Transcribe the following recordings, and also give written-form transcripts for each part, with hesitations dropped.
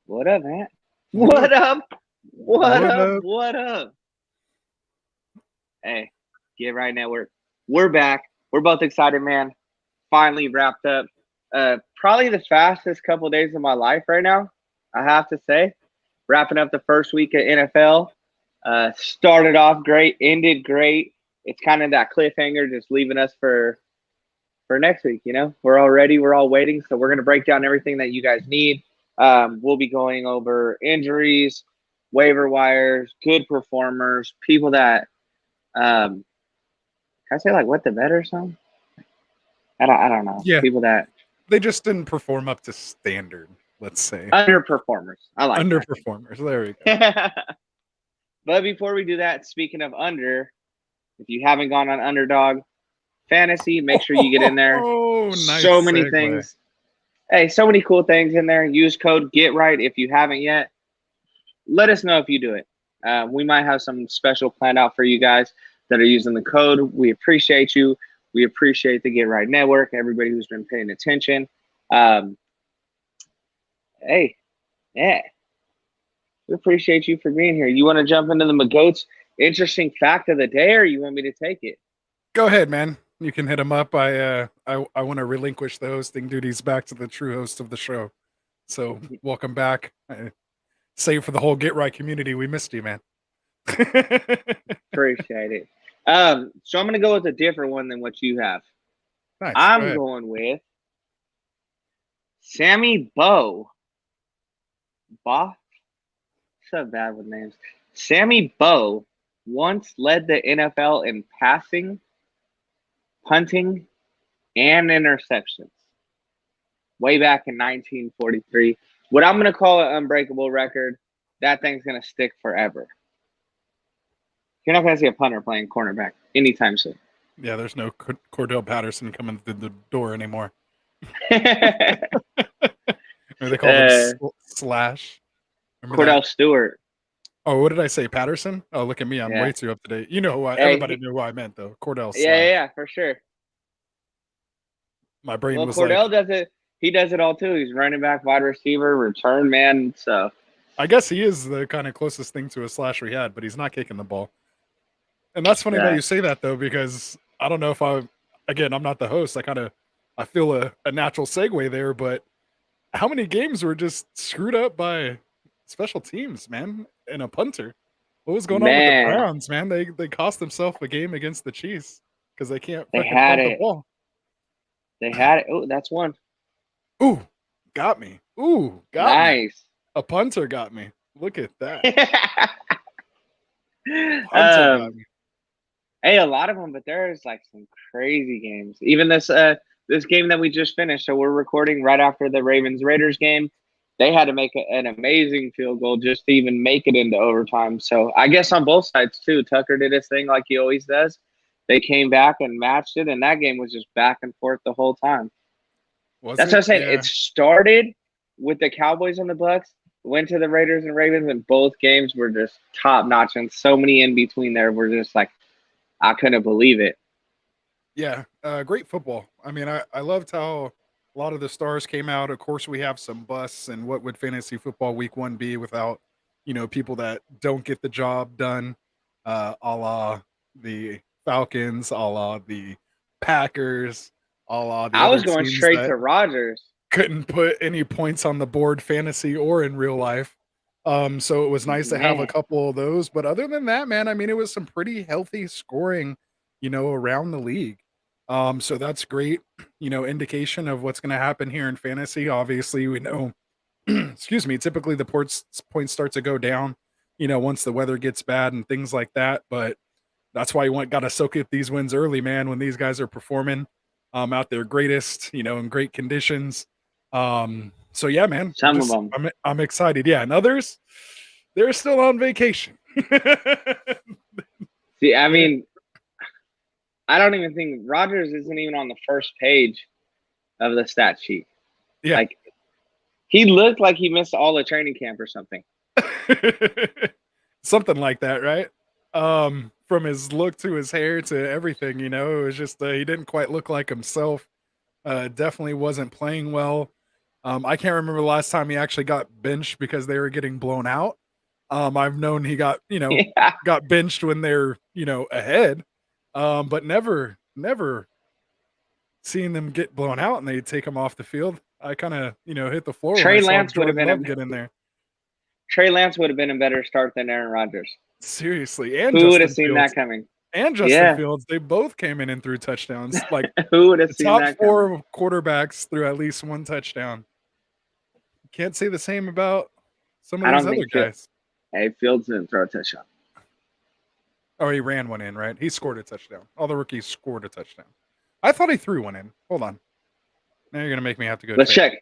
What up, man? What What up? up? What What up? up? What up? Hey, Get Right Network. We're back. We're both excited, man. Finally wrapped up. Probably the fastest couple of days of my life right now, I have to say. Wrapping up the first week of NFL. Started off great, ended great. It's kind of that cliffhanger, just leaving us for next week. We're all ready. We're all waiting. So we're gonna break down everything that you guys need. We'll be going over injuries, waiver wires, good performers, people that can I say like what the bet or something? I don't know. Yeah, People that they just didn't perform up to standard, let's say. underperformers. I like Underperformers. There we go. that. But before we do that, speaking of under, if you haven't gone on Underdog Fantasy, make sure you get in there. Oh, nice So many segue. things. Hey, so many cool things in there. Use code GETRIGHT if you haven't yet. Let us know if you do it. We might have some special planned out for you guys that are using the code. We appreciate you. We appreciate the Get Right Network, everybody who's been paying attention. Hey, yeah. We appreciate you for being here. You want to jump into the McGoats interesting fact of the day, or you want me to take it? Go ahead, man. You can hit him up. I want to relinquish the hosting duties back to the true host of the show. So welcome back. Save for the whole Get Right community. We missed you, man. Appreciate it. So I'm going to go with a different one than what you have. Nice. I'm going with Sammy Bow. Boff? So bad with names. Sammy Bow once led the NFL in passing, punting, and interceptions. Way back in 1943. What I'm going to call an unbreakable record, that thing's going to stick forever. You're not going to see a punter playing cornerback anytime soon. Yeah, there's no Cordell Patterson coming through the door anymore. Or they call him Slash. Remember Cordell that? Stewart. Oh, what did I say? Patterson? Oh, look at me. I'm way too up to date. You know who everybody knew who I meant, though. Cordell Slash. Yeah, for sure. My brain was Cordell does it. He does it all, too. He's running back, wide receiver, return man. So I guess he is the kind of closest thing to a Slash we had, but he's not kicking the ball. And that's funny that you say that, though, because I don't know if I'm not the host. I feel a natural segue there, but how many games were just screwed up by special teams, man, and a punter? What was going on with the Browns, man? They cost themselves a game against the Chiefs because they can't fucking punt the ball. They had it. Oh, that's one. Ooh, got me. Ooh, got me. Nice. A punter got me. Look at that. Punter got me. Hey, a lot of them, but there's like some crazy games. Even this game that we just finished. So we're recording right after the Ravens-Raiders game. They had to make an amazing field goal just to even make it into overtime. So I guess on both sides too. Tucker did his thing like he always does. They came back and matched it, and that game was just back and forth the whole time. That's what I'm saying. Yeah. It started with the Cowboys and the Bucks, went to the Raiders and Ravens, and both games were just top notch. And so many in between there were just like, I couldn't believe it. Yeah, great football. I mean, I loved how a lot of the stars came out. Of course, we have some busts, and what would fantasy football week 1 be without, people that don't get the job done, a la the Falcons, a la the Packers, a la the I was going straight to Rodgers. Couldn't put any points on the board, fantasy or in real life. So it was nice to have a couple of those. But other than that, man, I mean, it was some pretty healthy scoring, around the league. So that's great, indication of what's going to happen here in fantasy. Obviously, we know, excuse me, typically the points start to go down, once the weather gets bad and things like that. But that's why you got to soak up these wins early, man, when these guys are performing out their greatest, in great conditions. So yeah, man, some of them. I'm excited. Yeah, and others, they're still on vacation. See, I mean, I don't even think Rodgers isn't even on the first page of the stat sheet. Yeah, like he looked like he missed all the training camp or something. Something like that, right? From his look to his hair to everything, it was just he didn't quite look like himself. Definitely wasn't playing well. I can't remember the last time he actually got benched because they were getting blown out. I've known he got, Yeah. got benched when they're, ahead. But never seeing them get blown out and they take him off the field. I kind of, hit the floor when I Trey saw Lance would have Jordan been Love get in there. Trey Lance would have been a better start than Aaron Rodgers. Seriously, and Who would have Justin seen Fields. that coming? And Justin Fields, they both came in and threw touchdowns. Like Who would have the seen top that 4 coming? quarterbacks threw at least one touchdown. Can't say the same about some of I these don't other think guys. Hey, Fields didn't throw a touchdown. Oh, he ran one in, right? He scored a touchdown. All the rookies scored a touchdown. I thought he threw one in. Hold on. Now you're gonna make me have to go. Let's check.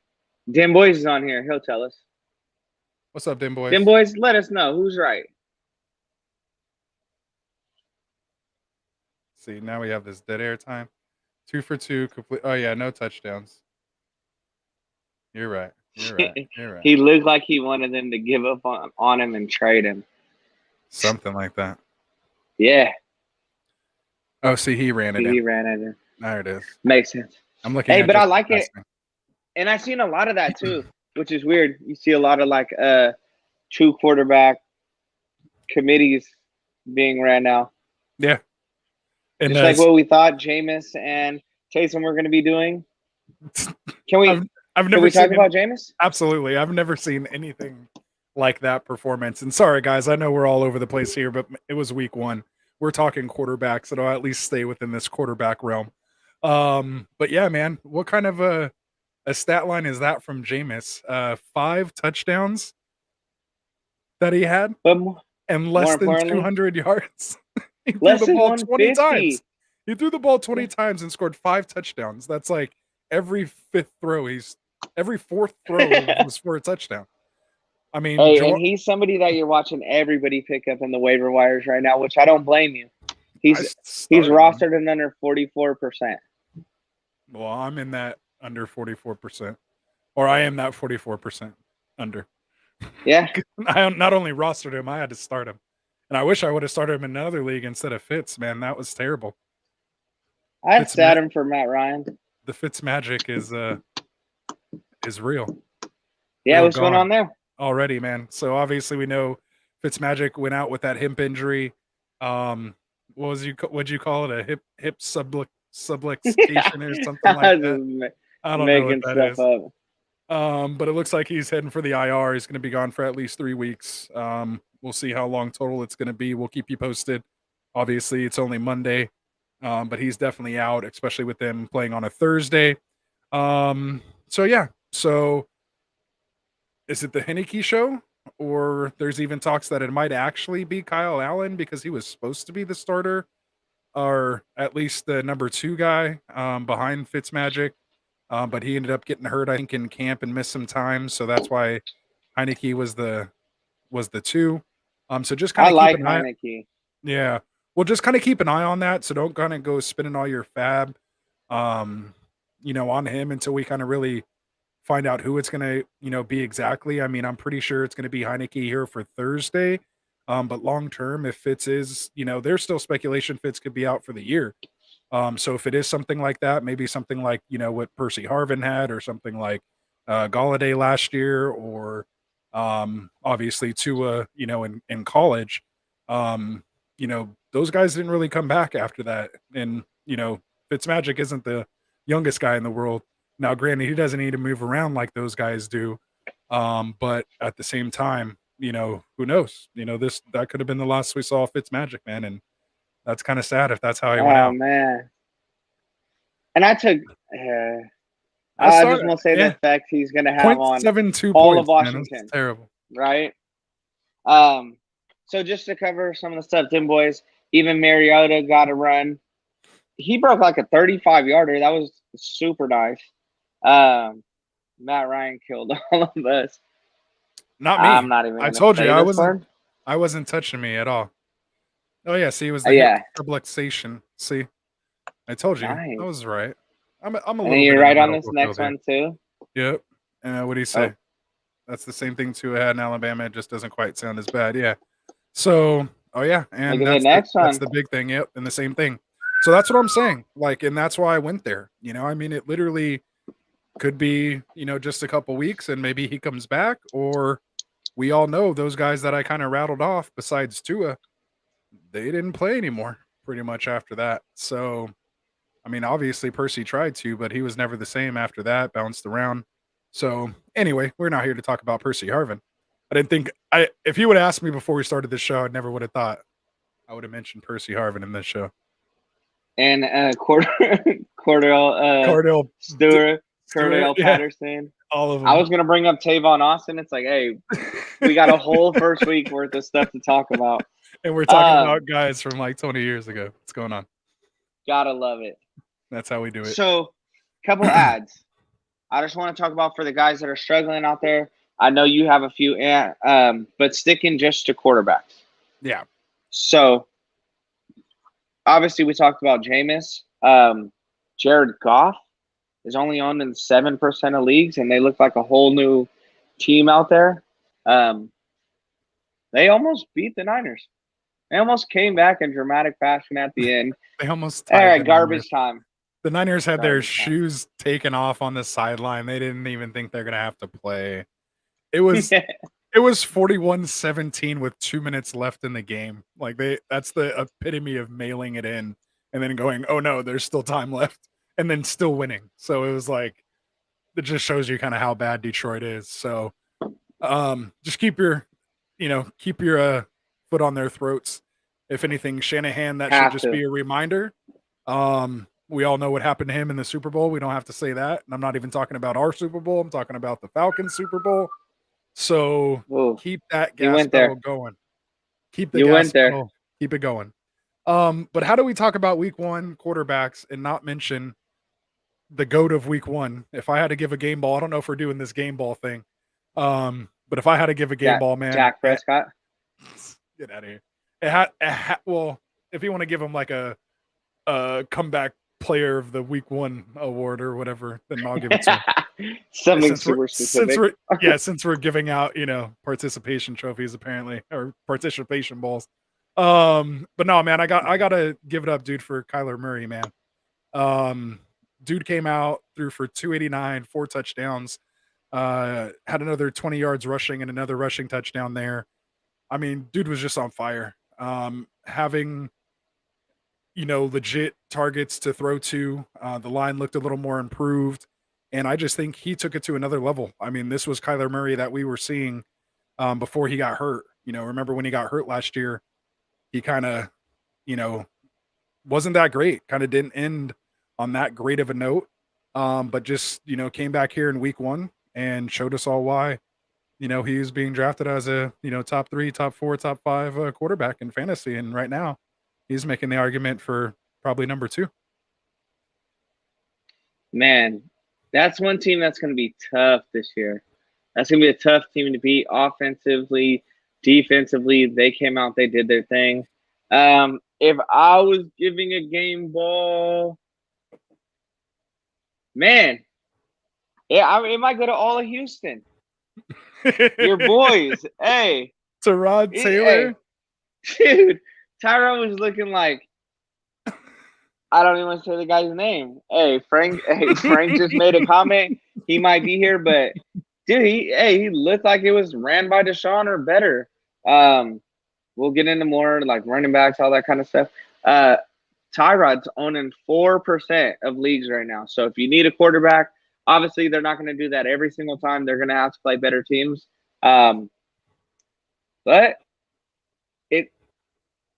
Dim Boys is on here. He'll tell us. What's up, Dim Boys? Dim Boys, let us know who's right. See, now we have this dead air time. 2 for 2 complete. Oh yeah, no touchdowns. You're right. You're right. You're right. He looked like he wanted them to give up on him and trade him. Something like that. Yeah. Oh, see, he ran it in. He ran it in. There it is. Makes sense. I'm looking. Hey, at but I just like the it, passing. and I've seen a lot of that too, which is weird. You see a lot of like 2 quarterback committees being ran now. Yeah. And just like what we thought Jameis and Taysom were going to be doing. Can we? I've never can we talk seen about Jameis? Absolutely. I've never seen anything like that performance. And sorry, guys, I know we're all over the place here, but it was week 1. We're talking quarterbacks, so I'll at least stay within this quarterback realm. But yeah, man, what kind of a stat line is that from Jameis? 5 touchdowns that he had, and less than 200 yards. He threw the ball 20 times. He threw the ball 20 times and scored 5 touchdowns. That's like every 4th throw was for a touchdown. I mean, hey, and he's somebody that you're watching everybody pick up in the waiver wires right now, which I don't blame you. He's rostered in under 44%. Well, I'm in that under 44%, or I am that 44% under. Yeah, I not only rostered him, I had to start him, and I wish I would have started him in another league instead of Fitz. Man, that was terrible. I sat him for Matt Ryan. The Fitz magic is real. Yeah, what's going on there? Already, man. So obviously we know Fitzmagic went out with that hip injury. What'd you call it? A hip subluxation or something like that. I don't know what that is. Up. But it looks like he's heading for the IR. He's going to be gone for at least 3 weeks. We'll see how long total it's going to be. We'll keep you posted. Obviously, it's only Monday, but he's definitely out, especially with them playing on a Thursday. So yeah. So is it the Heineke show? Or there's even talks that it might actually be Kyle Allen because he was supposed to be the starter, or at least the number 2 guy behind Fitzmagic. But he ended up getting hurt, I think, in camp and missed some time. So that's why Heineke was the 2. So just kind of keep an eye. Heineke. Yeah. Well, just kind of keep an eye on that. So don't kind of go spending all your fab, on him until we kind of really find out who it's going to, be exactly. I mean, I'm pretty sure it's going to be Heineke here for Thursday. But long term, if Fitz is, there's still speculation Fitz could be out for the year. So if it is something like that, maybe something like, what Percy Harvin had, or something like Galladay last year, or obviously Tua, in college, those guys didn't really come back after that. And, Fitzmagic isn't the youngest guy in the world. Now, granted, he doesn't need to move around like those guys do. But at the same time, who knows? That could have been the last we saw of Fitzmagic, man. And that's kind of sad if that's how he went out. Oh, man. And I took I just want to say the effect he's going to have on all of Washington. Man, terrible. Right? So just to cover some of the stuff, Tim Boys, even Mariota got a run. He broke like a 35-yarder. That was super nice. Matt Ryan killed all of us. Not me. I'm not even. I told you I wasn't touching me at all. Oh yeah, see, it was the subluxation. See, I told you. Nice. I was right. I'm a little. And you're right on this next one too. Yep. What do you say? That's the same thing Tua had in Alabama. It just doesn't quite sound as bad. Yeah. So, and that's the big thing. Yep, and the same thing. So that's what I'm saying. Like, and that's why I went there. I mean, it literally, could be, just a couple weeks and maybe he comes back, or we all know those guys that I kind of rattled off besides Tua, they didn't play anymore pretty much after that. So, I mean, obviously Percy tried to, but he was never the same after that, bounced around. So anyway, we're not here to talk about Percy Harvin. I didn't think if you would have asked me before we started this show, I never would have thought I would have mentioned Percy Harvin in this show. And Cordell Stewart, Cordell Patterson. All of them. I was gonna bring up Tavon Austin. It's like, hey, we got a whole first week worth of stuff to talk about. And we're talking about guys from like 20 years ago. What's going on? Gotta love it. That's how we do it. So, couple ads. I just want to talk about for the guys that are struggling out there. I know you have a few, but sticking just to quarterbacks. Yeah. So, obviously, we talked about Jameis. Jared Goff is only owned in 7% of leagues, and they look like a whole new team out there. They almost beat the Niners. They almost came back in dramatic fashion at the end. They almost all right, garbage time. The Niners had their shoes taken off on the sideline. They didn't even think they're going to have to play. It was it was 41-17 with 2 minutes left in the game. Like that's the epitome of mailing it in and then going, "Oh no, there's still time left." And then still winning. So it was like, it just shows you kind of how bad Detroit is. So just keep your foot on their throats. If anything, Shanahan, that should just be a reminder. We all know what happened to him in the Super Bowl. We don't have to say that. And I'm not even talking about our Super Bowl. I'm talking about the Falcons Super Bowl. So keep that gas pedal going. Keep the gas pedal. Keep it going. But how do we talk about week one quarterbacks and not mention the GOAT of week one? If I had to give a game ball, I don't know if we're doing this game ball thing. But if I had to give a game ball, man, Dak Prescott, get out of here. Well, if you want to give him like a comeback player of the week one award or whatever, then I'll give it to him. Something super specific. Since we're giving out, participation trophies apparently, or participation balls. But no, man, I gotta give it up, dude, for Kyler Murray, man. Dude came out, threw for 289, 4 touchdowns, had another 20 yards rushing and another rushing touchdown there. I mean, dude was just on fire. Having, legit targets to throw to. The line looked a little more improved, and I just think he took it to another level. I mean, this was Kyler Murray that we were seeing before he got hurt. Remember when he got hurt last year? He kind of, wasn't that great. Kind of didn't end on that great of a note. But just, came back here in week one and showed us all why, he's being drafted as a, top 3, top 4, top 5 quarterback in fantasy. And right now he's making the argument for probably number 2. Man, that's one team that's going to be tough this year. That's going to be a tough team to beat offensively. Defensively, they came out, they did their thing. If I was giving a game ball, man, it might go to all of Houston. Your boys, hey. Tyrod Taylor? Hey, dude, Tyrod was looking like, I don't even want to say the guy's name. Frank just made a comment. He might be here, but dude, he looked like it was ran by Deshaun or better. We'll get into more like running backs, all that kind of stuff. Tyrod's owning 4% of leagues right now. So if you need a quarterback, obviously they're not going to do that every single time. They're going to have to play better teams. But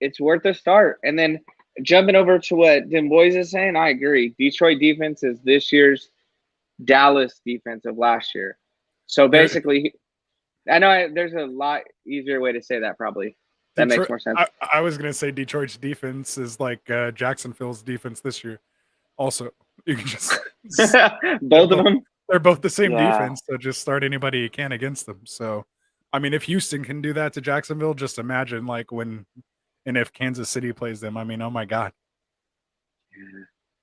it's worth a start. And then jumping over to what Dim Boys is saying, I agree. Detroit defense is this year's Dallas defense of last year. So basically, I know there's a lot easier way to say that probably. That makes more sense. I was going to say Detroit's defense is like Jacksonville's defense this year. Also, you can just both of them. They're both the same defense, so just start anybody you can against them. So, I mean, if Houston can do that to Jacksonville, just imagine like when and if Kansas City plays them. I mean, oh my God.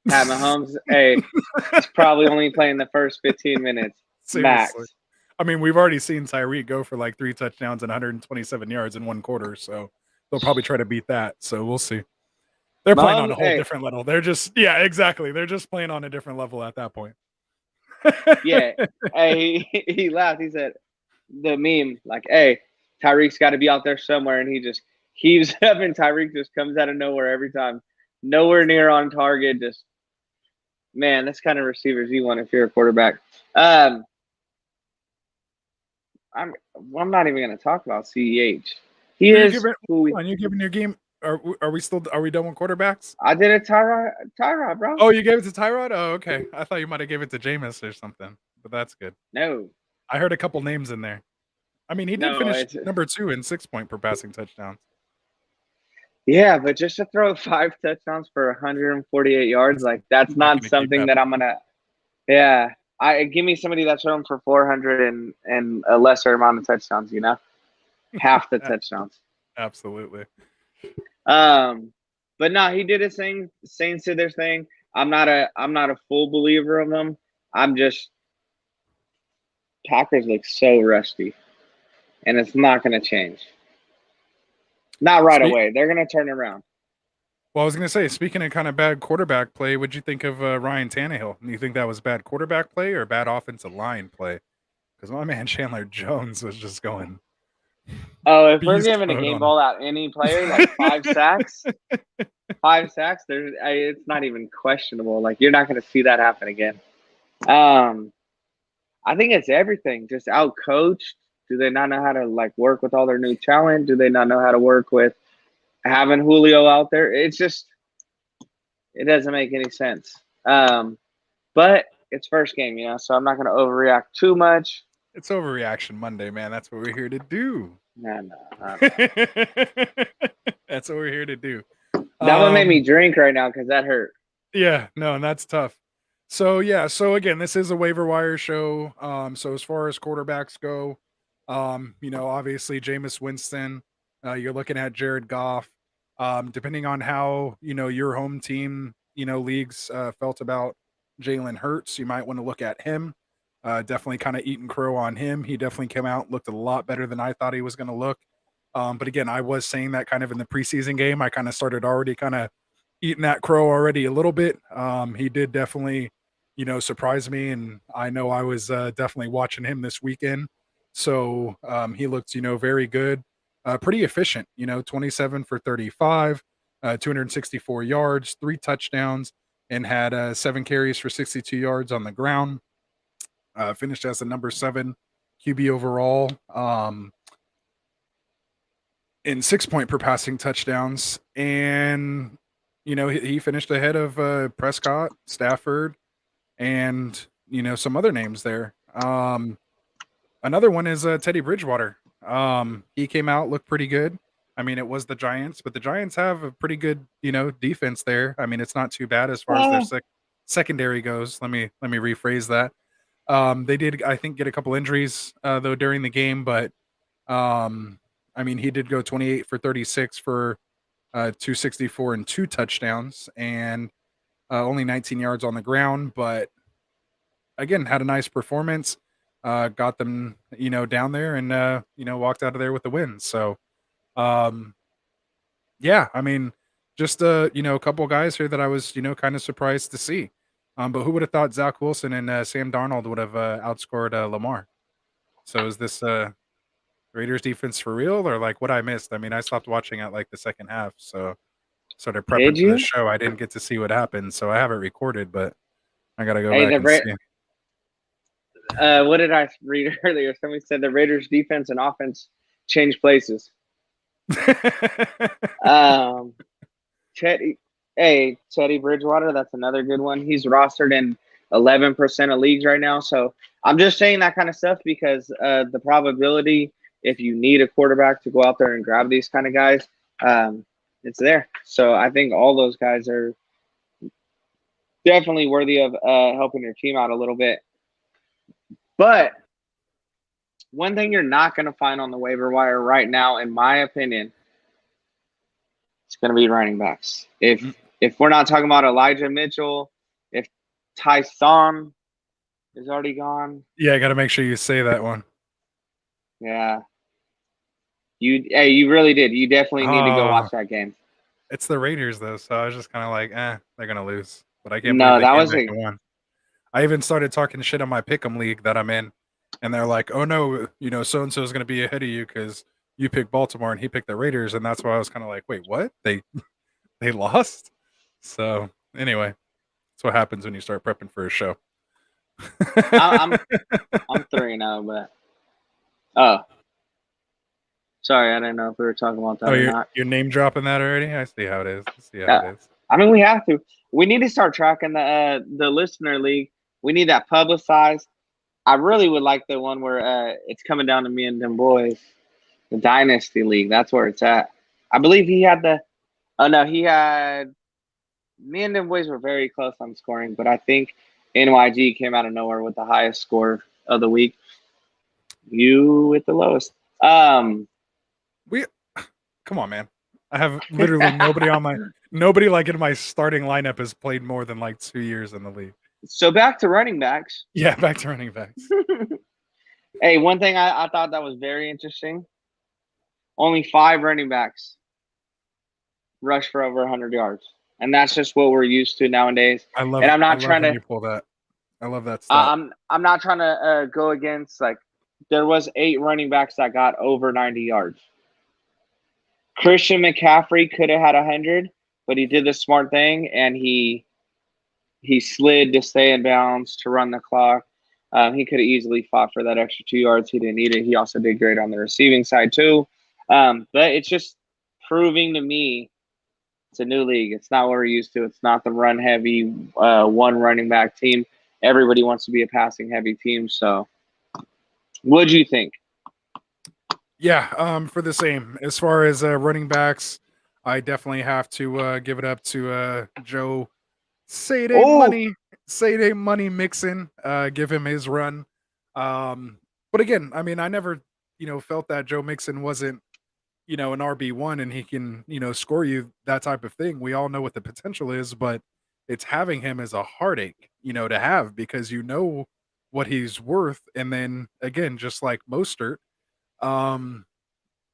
Pat Mahomes, it's probably only playing the first 15 minutes. Seriously. Max. I mean, we've already seen Tyreek go for like 3 touchdowns and 127 yards in 1 quarter, so they'll probably try to beat that. So we'll see. They're playing on a whole different level. They're just, exactly. They're just playing on a different level at that point. Yeah. Hey, he laughed. He said the meme, like, hey, Tyreek's got to be out there somewhere. And he just heaves up, and Tyreek just comes out of nowhere every time. Nowhere near on target. Just, man, that's kind of receivers you want if you're a quarterback. I'm not even going to talk about CEH. He is who we. You giving your game? Are we done with quarterbacks? I did a Tyrod, bro. Oh, you gave it to Tyrod? Oh, okay. I thought you might have gave it to Jameis or something, but that's good. No, I heard a couple names in there. I mean, he did finish number 2 in 6-point per passing touchdowns. Yeah, but just to throw 5 touchdowns for 148 yards, like that's not something that I'm gonna. Yeah, give me somebody that's thrown for 400 and a lesser amount of touchdowns. You know, half the touchdowns. Absolutely. But no, he did his thing. Saints did their thing. I'm not a full believer of them. I'm just Packers look so rusty, and it's not going to change. Not right away. They're going to turn around. Well, I was going to say, speaking of kind of bad quarterback play, what'd you think of Ryan Tannehill? Do you think that was bad quarterback play or bad offensive line play? Because my man Chandler Jones was just going. Oh, if we're giving a game ball out any player, like 5 sacks, it's not even questionable. Like, you're not going to see that happen again. I think it's everything. Just out-coached. Do they not know how to, like, work with all their new talent? Do they not know how to work with having Julio out there? It's just – it doesn't make any sense. But it's first game, you know, so I'm not going to overreact too much. It's Overreaction Monday, man. That's what we're here to do. No. That's what we're here to do. That one made me drink right now because that hurt. Yeah, no, and that's tough. So, yeah. So, again, this is a waiver wire show. So, as far as quarterbacks go, you know, obviously, Jameis Winston, you're looking at Jared Goff. Depending on how, you know, your home team, you know, leagues felt about Jalen Hurts, you might want to look at him. Definitely kind of eating crow on him. He definitely came out, looked a lot better than I thought he was going to look. But again, I was saying that kind of in the preseason game. I kind of started already kind of eating that crow already a little bit. He did definitely, you know, surprise me. And I know I was definitely watching him this weekend. So he looked, you know, very good, pretty efficient, you know, 27 for 35, 264 yards, 3 touchdowns, and had 7 carries for 62 yards on the ground. Finished as the number 7 QB overall in 6-point per passing touchdowns. And, you know, he finished ahead of Prescott, Stafford, and, you know, some other names there. Another one is Teddy Bridgewater. He came out, looked pretty good. I mean, it was the Giants, but the Giants have a pretty good, you know, defense there. I mean, it's not too bad as far as their secondary goes. Let me rephrase that. They did, I think, get a couple injuries though during the game, but I mean, he did go 28 for 36 for 264 and 2 touchdowns and only 19 yards on the ground, but again, had a nice performance. Got them, you know, down there and you know, walked out of there with the win. So yeah, I mean, just you know, a couple of guys here that I was, you know, kind of surprised to see. But who would have thought Zach Wilson and Sam Darnold would have outscored Lamar? So is this Raiders defense for real, or like what I missed? I mean, I stopped watching at like the second half, so sort of prepping for the show. I didn't get to see what happened, so I have it recorded, but I gotta go back and see. What did I read earlier? Somebody said the Raiders defense and offense changed places. Teddy Bridgewater, that's another good one. He's rostered in 11% of leagues right now. So I'm just saying that kind of stuff because the probability, if you need a quarterback to go out there and grab these kind of guys, it's there. So I think all those guys are definitely worthy of helping your team out a little bit. But one thing you're not going to find on the waiver wire right now, in my opinion, it's going to be running backs. If we're not talking about Elijah Mitchell, if Tyson is already gone. Yeah, I got to make sure you say that one. Yeah. You really did. You definitely need to go watch that game. It's the Raiders, though, so I was just kind of like, they're going to lose. But I can't believe they came back and won. I even started talking shit on my pick'em league that I'm in, and they're like, "Oh no, so and so is going to be ahead of you because you picked Baltimore and he picked the Raiders," and that's why I was kind of like, "Wait, what? They lost?" So anyway, that's what happens when you start prepping for a show. I'm 3-0, but sorry, I didn't know if we were talking about that or not. You're name dropping that already? I see how it is. I mean, we have to. We need to start tracking the listener league. We need that publicized. I really would like the one where it's coming down to me and them boys, the Dynasty League. That's where it's at. I believe he had the. Oh no, he had. Me and them boys were very close on scoring, but I think NYG came out of nowhere with the highest score of the week. You with the lowest. Come on, man. I have literally nobody like in my starting lineup has played more than like 2 years in the league. So back to running backs. Yeah, back to running backs. Hey, one thing I thought that was very interesting. Only 5 running backs rush for over 100 yards. And that's just what we're used to nowadays. I'm not trying to pull that. I love that stuff. I'm not trying to go against, like, there was 8 running backs that got over 90 yards. Christian McCaffrey could have had 100, but he did the smart thing and he slid to stay in bounds to run the clock. He could have easily fought for that extra 2 yards. He didn't need it. He also did great on the receiving side too. But it's just proving to me it's a new league. It's not what we're used to. It's not the run heavy one running back team. Everybody wants to be a passing heavy team. So what do you think? Yeah, for the same. As far as running backs, I definitely have to give it up to Joe Sadie Money Mixon. Give him his run. But again, I mean, I never, felt that Joe Mixon wasn't, an RB1 and he can, score you that type of thing. We all know what the potential is, but it's having him as a heartache, to have because what he's worth. And then again, just like Mostert,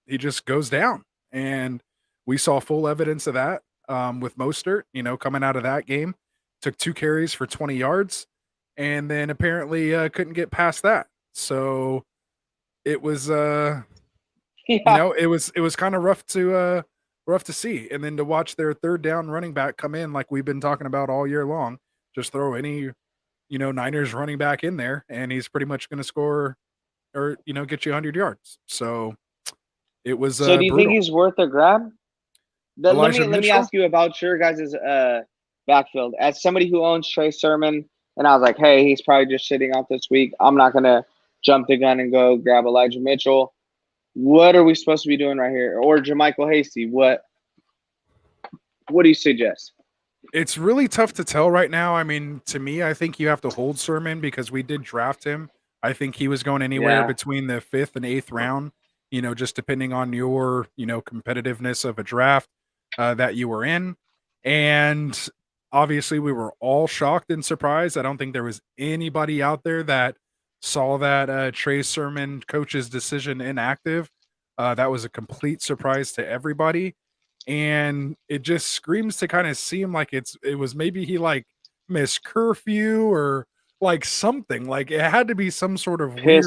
he just goes down, and we saw full evidence of that with Mostert. Coming out of that game, took 2 carries for 20 yards, and then apparently couldn't get past that. So it was, it was kind of rough to see, and then to watch their third down running back come in like we've been talking about all year long. Just throw any, Niners running back in there, and he's pretty much going to score or get you 100 yards. So it was. So do you think he's worth a grab? Let me ask you about your guys' backfield. As somebody who owns Trey Sermon, and I was like, hey, he's probably just sitting out this week. I'm not gonna jump the gun and go grab Elijah Mitchell. What are we supposed to be doing right here? Or Jermichael Hasty? What do you suggest? It's really tough to tell right now. I mean, to me, I think you have to hold Sermon because we did draft him. I think he was going anywhere between the 5th and 8th round, just depending on your, competitiveness of a draft that you were in. And obviously we were all shocked and surprised. I don't think there was anybody out there that saw that Trey Sermon coach's decision inactive. That was a complete surprise to everybody. And it just screams to kind of seem like it was maybe he like missed curfew or like something, like it had to be some sort of weird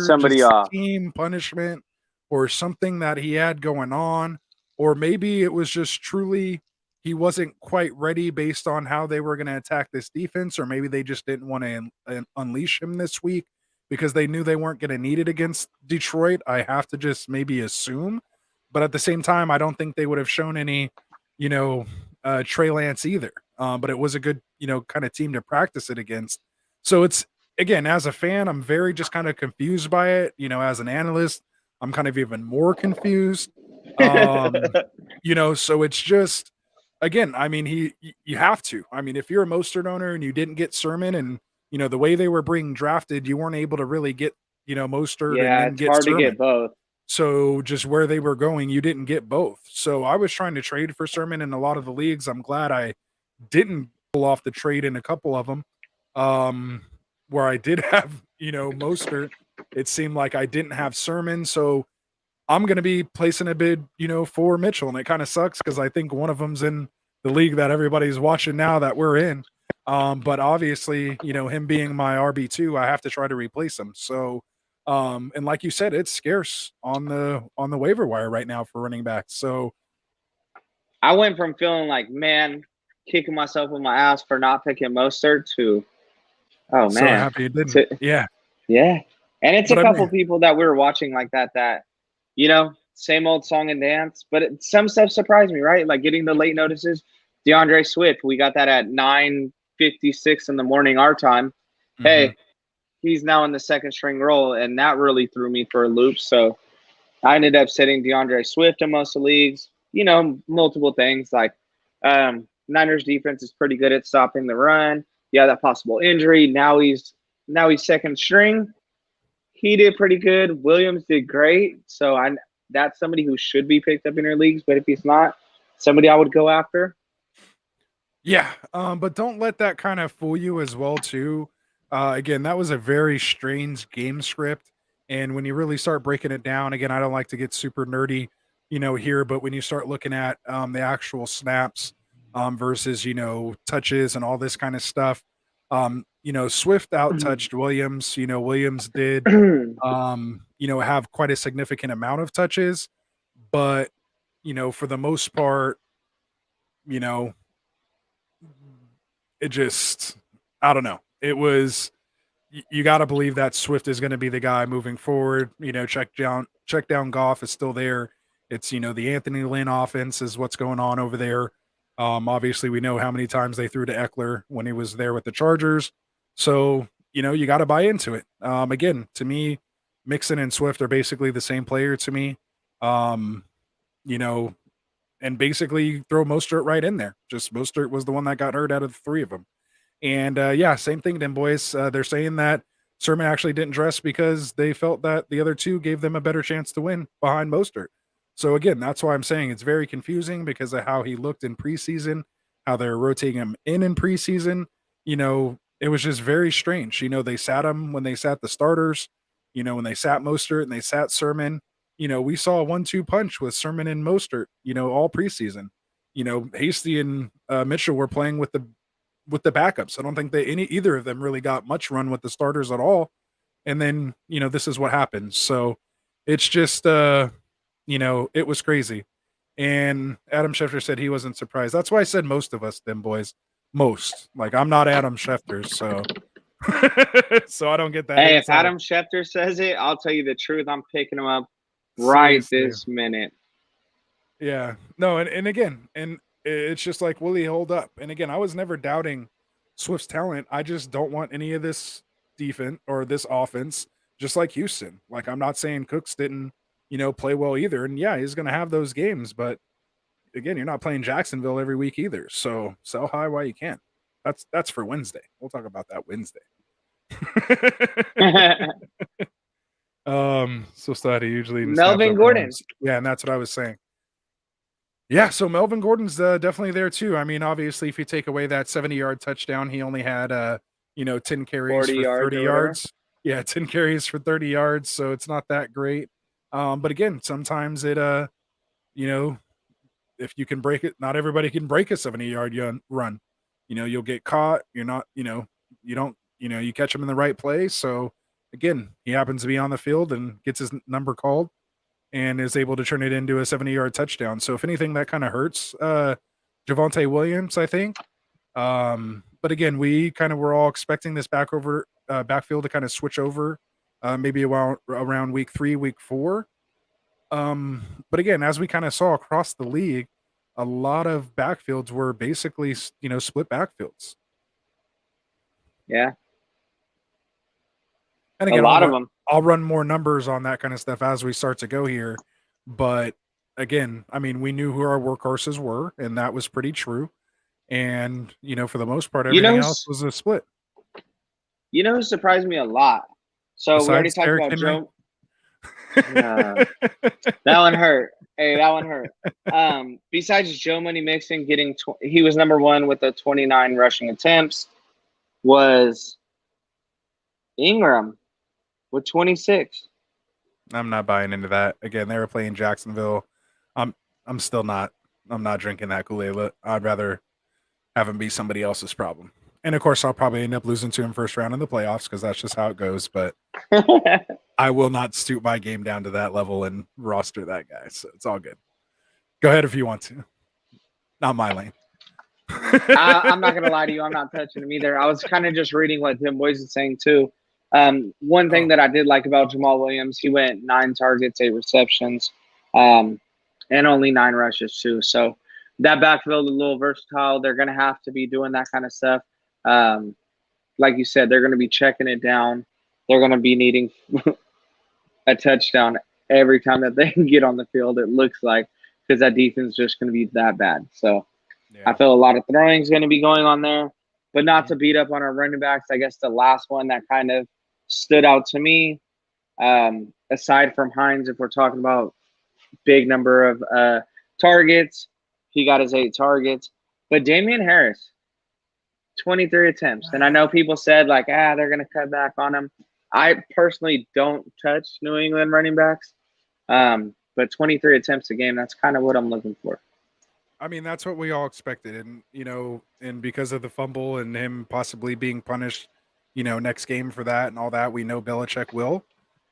team punishment or something that he had going on, or maybe it was just truly he wasn't quite ready based on how they were going to attack this defense, or maybe they just didn't want to unleash him this week because they knew they weren't going to need it against Detroit. I have to just maybe assume, but at the same time, I don't think they would have shown any, Trey Lance either. But it was a good, kind of team to practice it against. So it's, again, as a fan, I'm very just kind of confused by it. As an analyst, I'm kind of even more confused. So it's just, again, I mean, you have to. I mean, if you're a Mostert owner and you didn't get Sermon and, the way they were being drafted, you weren't able to really get, Mostert and then get hard Sermon. To get both. So just where they were going, you didn't get both. So I was trying to trade for Sermon in a lot of the leagues. I'm glad I didn't pull off the trade in a couple of them. Where I did have, Mostert, it seemed like I didn't have Sermon. So I'm going to be placing a bid, for Mitchell. And it kind of sucks because I think one of them's in the league that everybody's watching now that we're in. But obviously, him being my RB2, I have to try to replace him. So, and like you said, it's scarce on the waiver wire right now for running backs. So I went from feeling like, man, kicking myself in my ass for not picking Mostert to, oh so man, happy it didn't. Yeah. yeah. And it's But a I couple mean, people that we were watching like that, same old song and dance. But some stuff surprised me, right? Like getting the late notices. DeAndre Swift, we got that at 9:56 in the morning our time. mhm. Hey, he's now in the second string role, and that really threw me for a loop. So I ended up sitting DeAndre Swift in most of the leagues. Multiple things like Niners defense is pretty good at stopping the run. Yeah, that possible injury. Now he's second string. He did pretty good. Williams did great. So that's somebody who should be picked up in your leagues. But if he's not, somebody I would go after. Yeah, but don't let that kind of fool you as well too. Again, that was a very strange game script, and when you really start breaking it down, again, I don't like to get super nerdy, here, but when you start looking at the actual snaps versus touches and all this kind of stuff, Swift out touched Williams. Williams did have quite a significant amount of touches, but for the most part, you know it just, I don't know. It was, you got to believe that Swift is going to be the guy moving forward. Check down Goff is still there. It's the Anthony Lynn offense is what's going on over there. Obviously, we know how many times they threw to Eckler when he was there with the Chargers. So you got to buy into it. Again, to me, Mixon and Swift are basically the same player to me. You know, and basically throw Mostert right in there. Just Mostert was the one that got hurt out of the three of them. And yeah, same thing then, boys. They're saying that Sermon actually didn't dress because they felt that the other two gave them a better chance to win behind Mostert. So again, that's why I'm saying it's very confusing because of how he looked in preseason, how they're rotating him in preseason. It was just very strange. They sat him when they sat the starters, when they sat Mostert and they sat Sermon. We saw a 1-2 punch with Sermon and Mostert, all preseason. Hasty and Mitchell were playing with the backups. I don't think either of them really got much run with the starters at all. And then, this is what happens. So it's just it was crazy. And Adam Schefter said he wasn't surprised. That's why I said most of us, them boys. Most. Like I'm not Adam Schefter, so so I don't get that. Hey, if insight. Adam Schefter says it, I'll tell you the truth. I'm picking him up right Seriously. this minute. Yeah. No, and again, and it's just like, will he hold up? And again, I was never doubting Swift's talent. I just don't want any of this defense or this offense, just like Houston. Like I'm not saying Cooks didn't, play well either. And yeah, he's gonna have those games, but again, you're not playing Jacksonville every week either. So sell high while you can. That's for Wednesday. We'll talk about that Wednesday. So Stati usually Melvin Gordon. Yeah, and that's what I was saying. Yeah, so Melvin Gordon's definitely there too. I mean, obviously, if you take away that 70-yard touchdown, he only had 10 carries for 30 yards. Yeah, 10 carries for 30 yards, so it's not that great. But again, sometimes it if you can break it, not everybody can break a 70-yard run. You'll get caught. You're not, you don't, you catch him in the right place. So again, he happens to be on the field and gets his number called and is able to turn it into a 70-yard touchdown. So if anything, that kind of hurts Javonte Williams, I think. But again, we kind of were all expecting this backfield to kind of switch over maybe around week 3, week 4. But again, as we kind of saw across the league, a lot of backfields were basically, split backfields. Yeah. And again, a lot of them. I'll run more numbers on that kind of stuff as we start to go here. But again, I mean, we knew who our workhorses were, and that was pretty true. And, for the most part, everything else was a split. Who surprised me a lot? So we already talked about Joe. That one hurt. Hey, that one hurt. Besides Joe Money Mixon getting, he was number one with the 29 rushing attempts, was Ingram with 26. I'm not buying into that. Again, they were playing Jacksonville. I'm still not. I'm not drinking that Kool-Aid. I'd rather have him be somebody else's problem. And of course, I'll probably end up losing to him first round in the playoffs because that's just how it goes. But I will not stoop my game down to that level and roster that guy. So it's all good. Go ahead if you want to. Not my lane. I'm not gonna lie to you. I'm not touching him either. I was kind of just reading what Tim Boyce is saying too. One thing that I did like about Jamal Williams, he went 9 targets, 8 receptions, and only 9 rushes too. So that backfield is a little versatile. They're gonna have to be doing that kind of stuff. Like you said, they're gonna be checking it down. They're gonna be needing a touchdown every time that they get on the field. It looks like, because that defense is just gonna be that bad. So. Yeah. I feel a lot of throwing is going to be going on there, but not to beat up on our running backs. I guess the last one that kind of stood out to me, aside from Hines, if we're talking about big number of targets, he got his 8 targets. But Damian Harris, 23 attempts. And I know people said, like, they're going to cut back on him. I personally don't touch New England running backs, but 23 attempts a game, that's kind of what I'm looking for. I mean, that's what we all expected. And, and because of the fumble and him possibly being punished, next game for that and all that, we know Belichick will.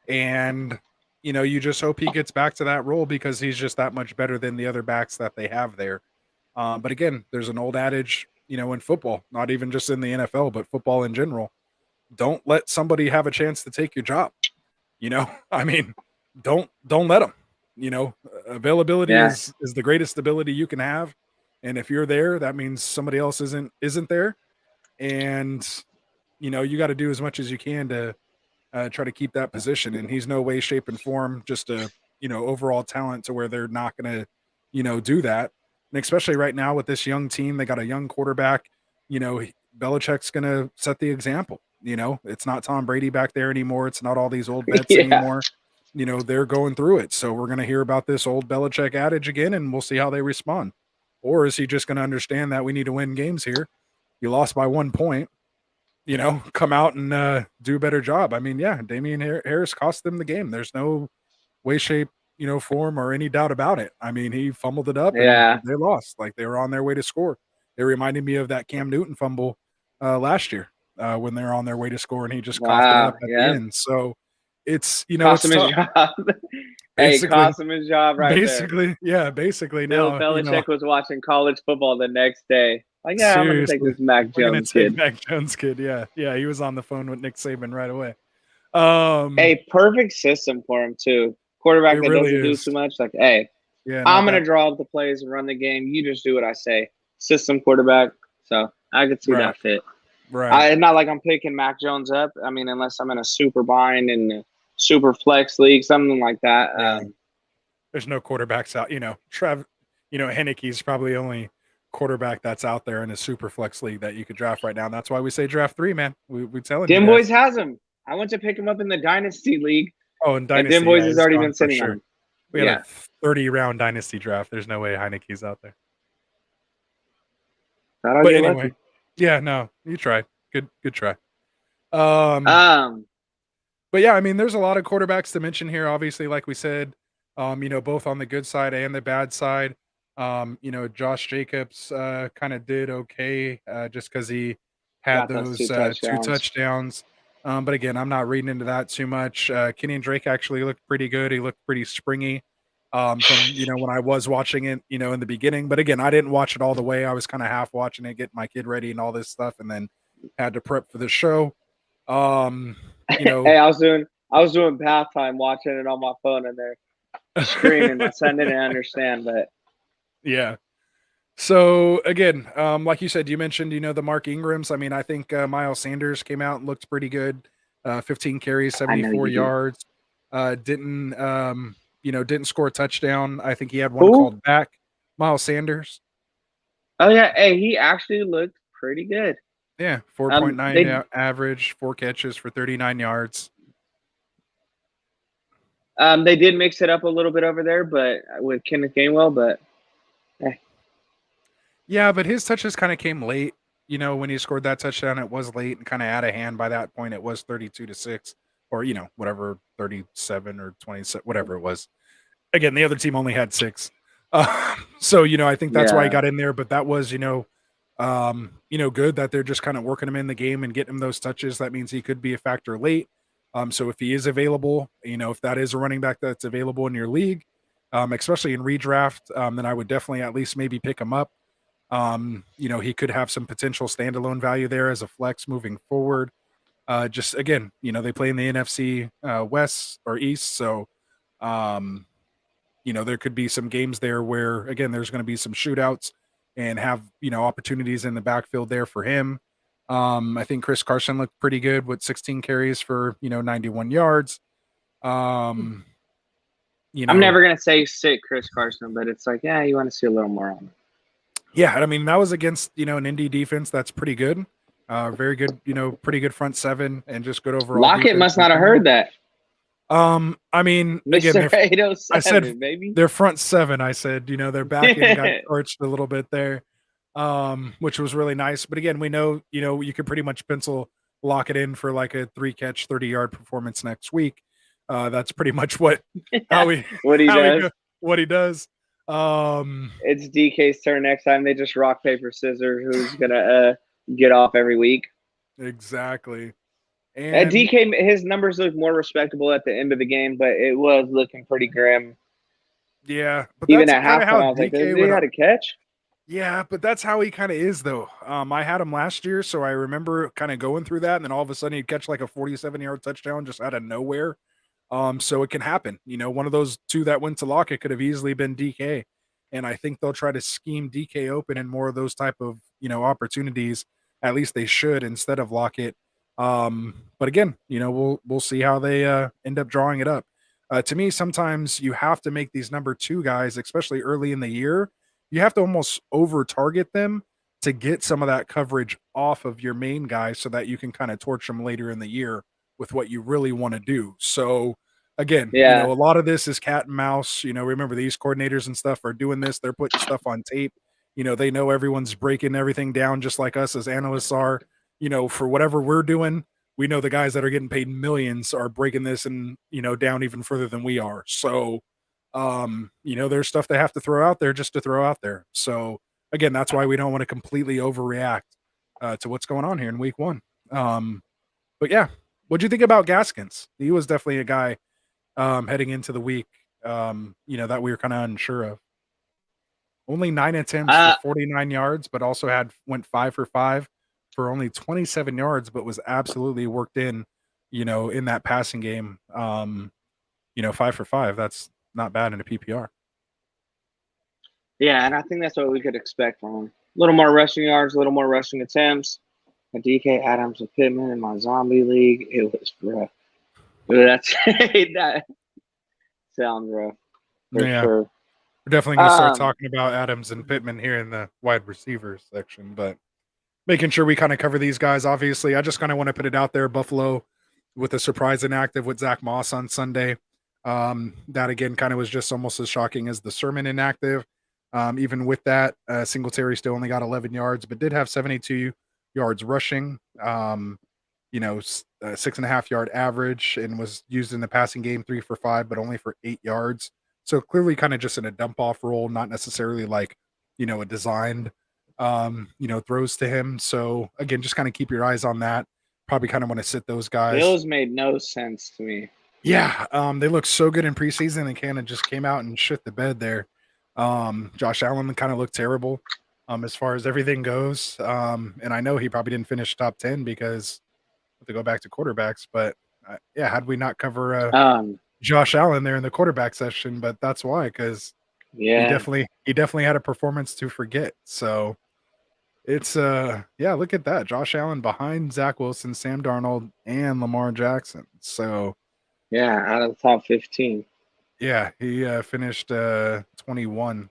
And, you just hope he gets back to that role because he's just that much better than the other backs that they have there. But again, there's an old adage, in football, not even just in the NFL, but football in general. Don't let somebody have a chance to take your job. I mean, don't let them. Availability is the greatest ability you can have, and if you're there, that means somebody else isn't there, and you got to do as much as you can to try to keep that position. And he's no way, shape, and form just a overall talent to where they're not going to do that. And especially right now with this young team, they got a young quarterback. Belichick's going to set the example. It's not Tom Brady back there anymore. It's not all these old vets anymore. They're going through it. So we're going to hear about this old Belichick adage again, and we'll see how they respond. Or is he just going to understand that we need to win games here? You lost by 1 point, come out and do a better job. I mean, Damian Harris cost them the game. There's no way, shape, form or any doubt about it. I mean, he fumbled it up and they lost. Like, they were on their way to score. It reminded me of that Cam Newton fumble last year when they were on their way to score and he just coughed it up at the end. So, it's cost him his job. Cost him his job basically. There. Basically. Bill Belichick was watching college football the next day. Like, I'm going to take this Mac Jones kid. Mac Jones kid, yeah. He was on the phone with Nick Saban right away. Perfect system for him too. Quarterback that really doesn't do too much. Like, I'm going to draw up the plays and run the game. You just do what I say. System quarterback. So I could see that fit. Right. It's not like I'm picking Mac Jones up. I mean, unless I'm in a super bind and super flex league, something like that. There's no quarterbacks out. Heineke's probably the only quarterback that's out there in a super flex league that you could draft right now. And that's why we say draft 3, man. We telling you. Dim Boys has him. I went to pick him up in the Dynasty League. Oh, and Dynasty. And Dim Boys has already been sitting on him. We had a 30-round Dynasty draft. There's no way Heineke's out there. But anyway, no, you tried. Good try. But yeah, I mean, there's a lot of quarterbacks to mention here. Obviously, like we said, both on the good side and the bad side. Josh Jacobs kind of did okay just because he had those 2 touchdowns. But again, I'm not reading into that too much. Kenyan Drake actually looked pretty good. He looked pretty springy from when I was watching it, in the beginning. But again, I didn't watch it all the way. I was kind of half watching it, getting my kid ready and all this stuff, and then had to prep for the show. Hey, I was doing bath time watching it on my phone and they're screaming. My son didn't understand, but yeah. So again, like you said, you mentioned, the Mark Ingrams. I mean, I think Miles Sanders came out and looked pretty good. 15 carries, 74 yards. Didn't score a touchdown. I think he had one called back. Miles Sanders. Oh yeah. Hey, he actually looked pretty good. Yeah, 4.9 average, 4 catches for 39 yards. They did mix it up a little bit over there, but with Kenneth Gainwell, but yeah, but his touches kind of came late. When he scored that touchdown, it was late and kind of out of hand. By that point, it was 32-6, or whatever, 37 or 27, whatever it was. Again, the other team only had 6. So I think that's why he got in there. But that was good that they're just kind of working him in the game and getting him those touches. That means he could be a factor late. So if he is available, if that is a running back that's available in your league, especially in redraft, then I would definitely at least maybe pick him up. He could have some potential standalone value there as a flex moving forward. Just again, they play in the NFC West or East, so there could be some games there where again there's going to be some shootouts and have opportunities in the backfield there for him. I think Chris Carson looked pretty good with 16 carries for 91 yards. I'm never gonna say sit Chris Carson, but it's like, yeah, you want to see a little more on him. Yeah, I mean that was against an Indy defense that's pretty good, very good, pretty good front seven and just good overall. Lockett must not have heard that. I mean, again, I said baby. Their front seven. I said, their back end got torched a little bit there, which was really nice. But again, we know, you could pretty much pencil Lockett in for like a 3-catch, 30-yard performance next week. That's pretty much what he does. It's DK's turn next time. They just rock, paper, scissors. Who's gonna get off every week? Exactly. And DK, his numbers look more respectable at the end of the game, but it was looking pretty grim. Yeah, but even at halftime, I was like, "Did he had a catch?" Yeah, but that's how he kind of is, though. I had him last year, so I remember kind of going through that, and then all of a sudden he'd catch like a 47-yard touchdown just out of nowhere. So it can happen. One of those two that went to Lockett could have easily been DK, and I think they'll try to scheme DK open in more of those type of opportunities. At least they should instead of Lockett. But again, we'll see how they end up drawing it up. To me, sometimes you have to make these number two guys, especially early in the year, you have to almost over target them to get some of that coverage off of your main guy so that you can kind of torch them later in the year with what you really want to do. So again, a lot of this is cat and mouse. Remember these coordinators and stuff are doing this. They're putting stuff on tape. They know everyone's breaking everything down just like us as analysts are. For whatever we're doing, we know the guys that are getting paid millions are breaking this and, down even further than we are. So, there's stuff they have to throw out there just to throw out there. So again, that's why we don't want to completely overreact to what's going on here in week one. But yeah, what'd you think about Gaskins? He was definitely a guy heading into the week, that we were kind of unsure of. Only 9 attempts for 49 yards, but also went 5 for 5 for only 27 yards, but was absolutely worked in, in that passing game. 5 for 5. That's not bad in a PPR. Yeah, and I think that's what we could expect from him. A little more rushing yards, a little more rushing attempts. DK Adams and Pittman in my zombie league, it was rough. That sounds rough. For sure. We're definitely going to start talking about Adams and Pittman here in the wide receivers section, but making sure we kind of cover these guys. Obviously, I just kind of want to put it out there. Buffalo with a surprise inactive with Zach Moss on Sunday. That again kind of was just almost as shocking as the Sermon inactive. Even with that, Singletary still only got 11 yards, but did have 72 yards rushing. 6.5 yard average, and was used in the passing game 3 for 5, but only for 8 yards. So clearly kind of just in a dump off role, not necessarily like, a designed, throws to him. So again, just kind of keep your eyes on that. Probably kind of want to sit those guys. Bills made no sense to me. Yeah. They looked so good in preseason and kind of just came out and shit the bed there. Josh Allen kind of looked terrible as far as everything goes. And I know he probably didn't finish top 10 because to go back to quarterbacks, but had we not cover Josh Allen there in the quarterback session, but that's why, because he definitely had a performance to forget. So it's look at that. Josh Allen behind Zach Wilson, Sam Darnold, and Lamar Jackson. So out of the top 15. Yeah, he finished 21.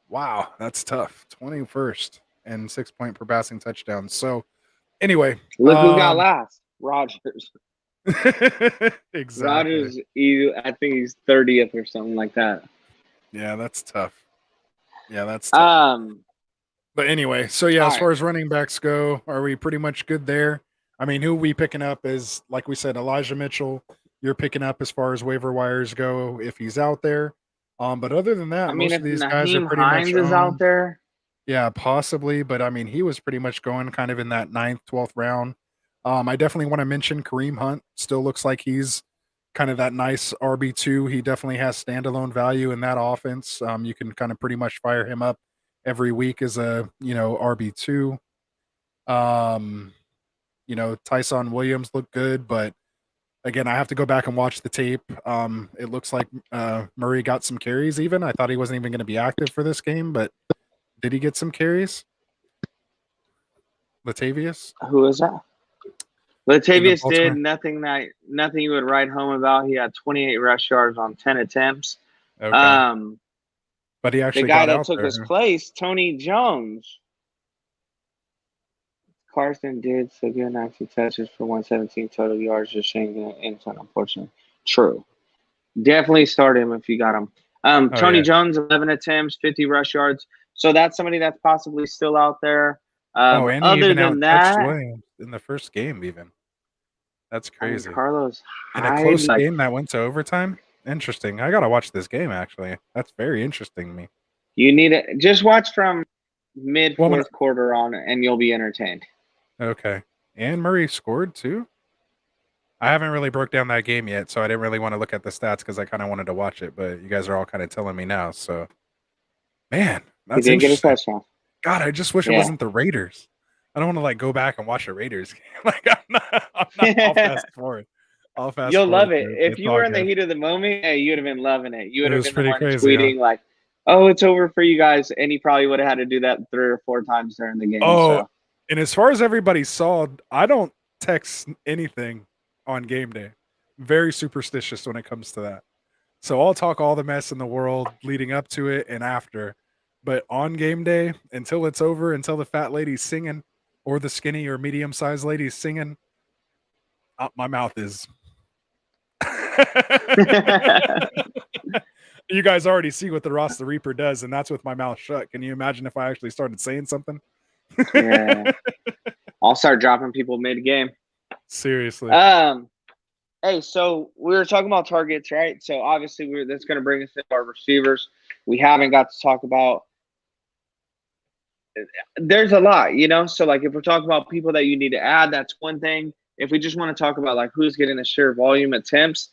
Wow, that's tough. 21st and 6 point per passing touchdown. So anyway, look who got last. Rodgers. Exactly. Rodgers, I think he's 30th or something like that. Yeah, that's tough. But anyway, so as far as running backs go, are we pretty much good there? I mean, who are we picking up is, like we said, Elijah Mitchell. You're picking up as far as waiver wires go if he's out there. But other than that, most of these guys are pretty much is out there. Yeah, possibly, but I mean, he was pretty much going kind of in that 9th, 12th round. I definitely want to mention Kareem Hunt. Still looks like he's kind of that nice RB2. He definitely has standalone value in that offense. You can kind of pretty much fire him up every week as a, RB2. Um, Tyson Williams looked good, but again, I have to go back and watch the tape. It looks like Murray got some carries even. I thought he wasn't even going to be active for this game, but did he get some carries? Latavius? Who is that? Latavius did nothing you would write home about. He had 28 rush yards on 10 attempts. Okay. But he actually the guy got that out took there. his place, Tony Jones. Carson did so good, 19 touches for 117 total yards, just showing inside, unfortunately. True. Definitely start him if you got him. Tony Jones, 11 attempts, 50 rush yards. So that's somebody that's possibly still out there. And he Other even than out-touched that, Williams in the first game even. That's crazy. Carlos in a close game that went to overtime? Interesting. I got to watch this game, actually. That's very interesting to me. You need it. Just watch from mid-fourth quarter on, and you'll be entertained. Okay. And Murray scored, too? I haven't really broke down that game yet, so I didn't really want to look at the stats because I kind of wanted to watch it, but you guys are all kind of telling me now, so. Man, that's he did get a interesting. touchdown. God, I just wish it wasn't the Raiders. I don't want to go back and watch a Raiders game. I'm not I'll fast forward. You'll love it. If you were in the heat of the moment, hey, you would have been loving it. You would have been the one tweeting oh, it's over for you guys. And he probably would have had to do that 3 or 4 times during the game. And as far as everybody saw, I don't text anything on game day. Very superstitious when it comes to that. So I'll talk all the mess in the world leading up to it and after. But on game day, until it's over, until the fat lady's singing or the skinny or medium-sized lady's singing, my mouth is... You guys already see what the Ross the Reaper does, and that's with my mouth shut. Can you imagine if I actually started saying something? Yeah. I'll start dropping people mid-game. Seriously. Hey, so we were talking about targets, right? So obviously that's going to bring us into our receivers. We haven't got to talk about – there's a lot, So, if we're talking about people that you need to add, that's one thing. If we just want to talk about, who's getting the sheer volume attempts,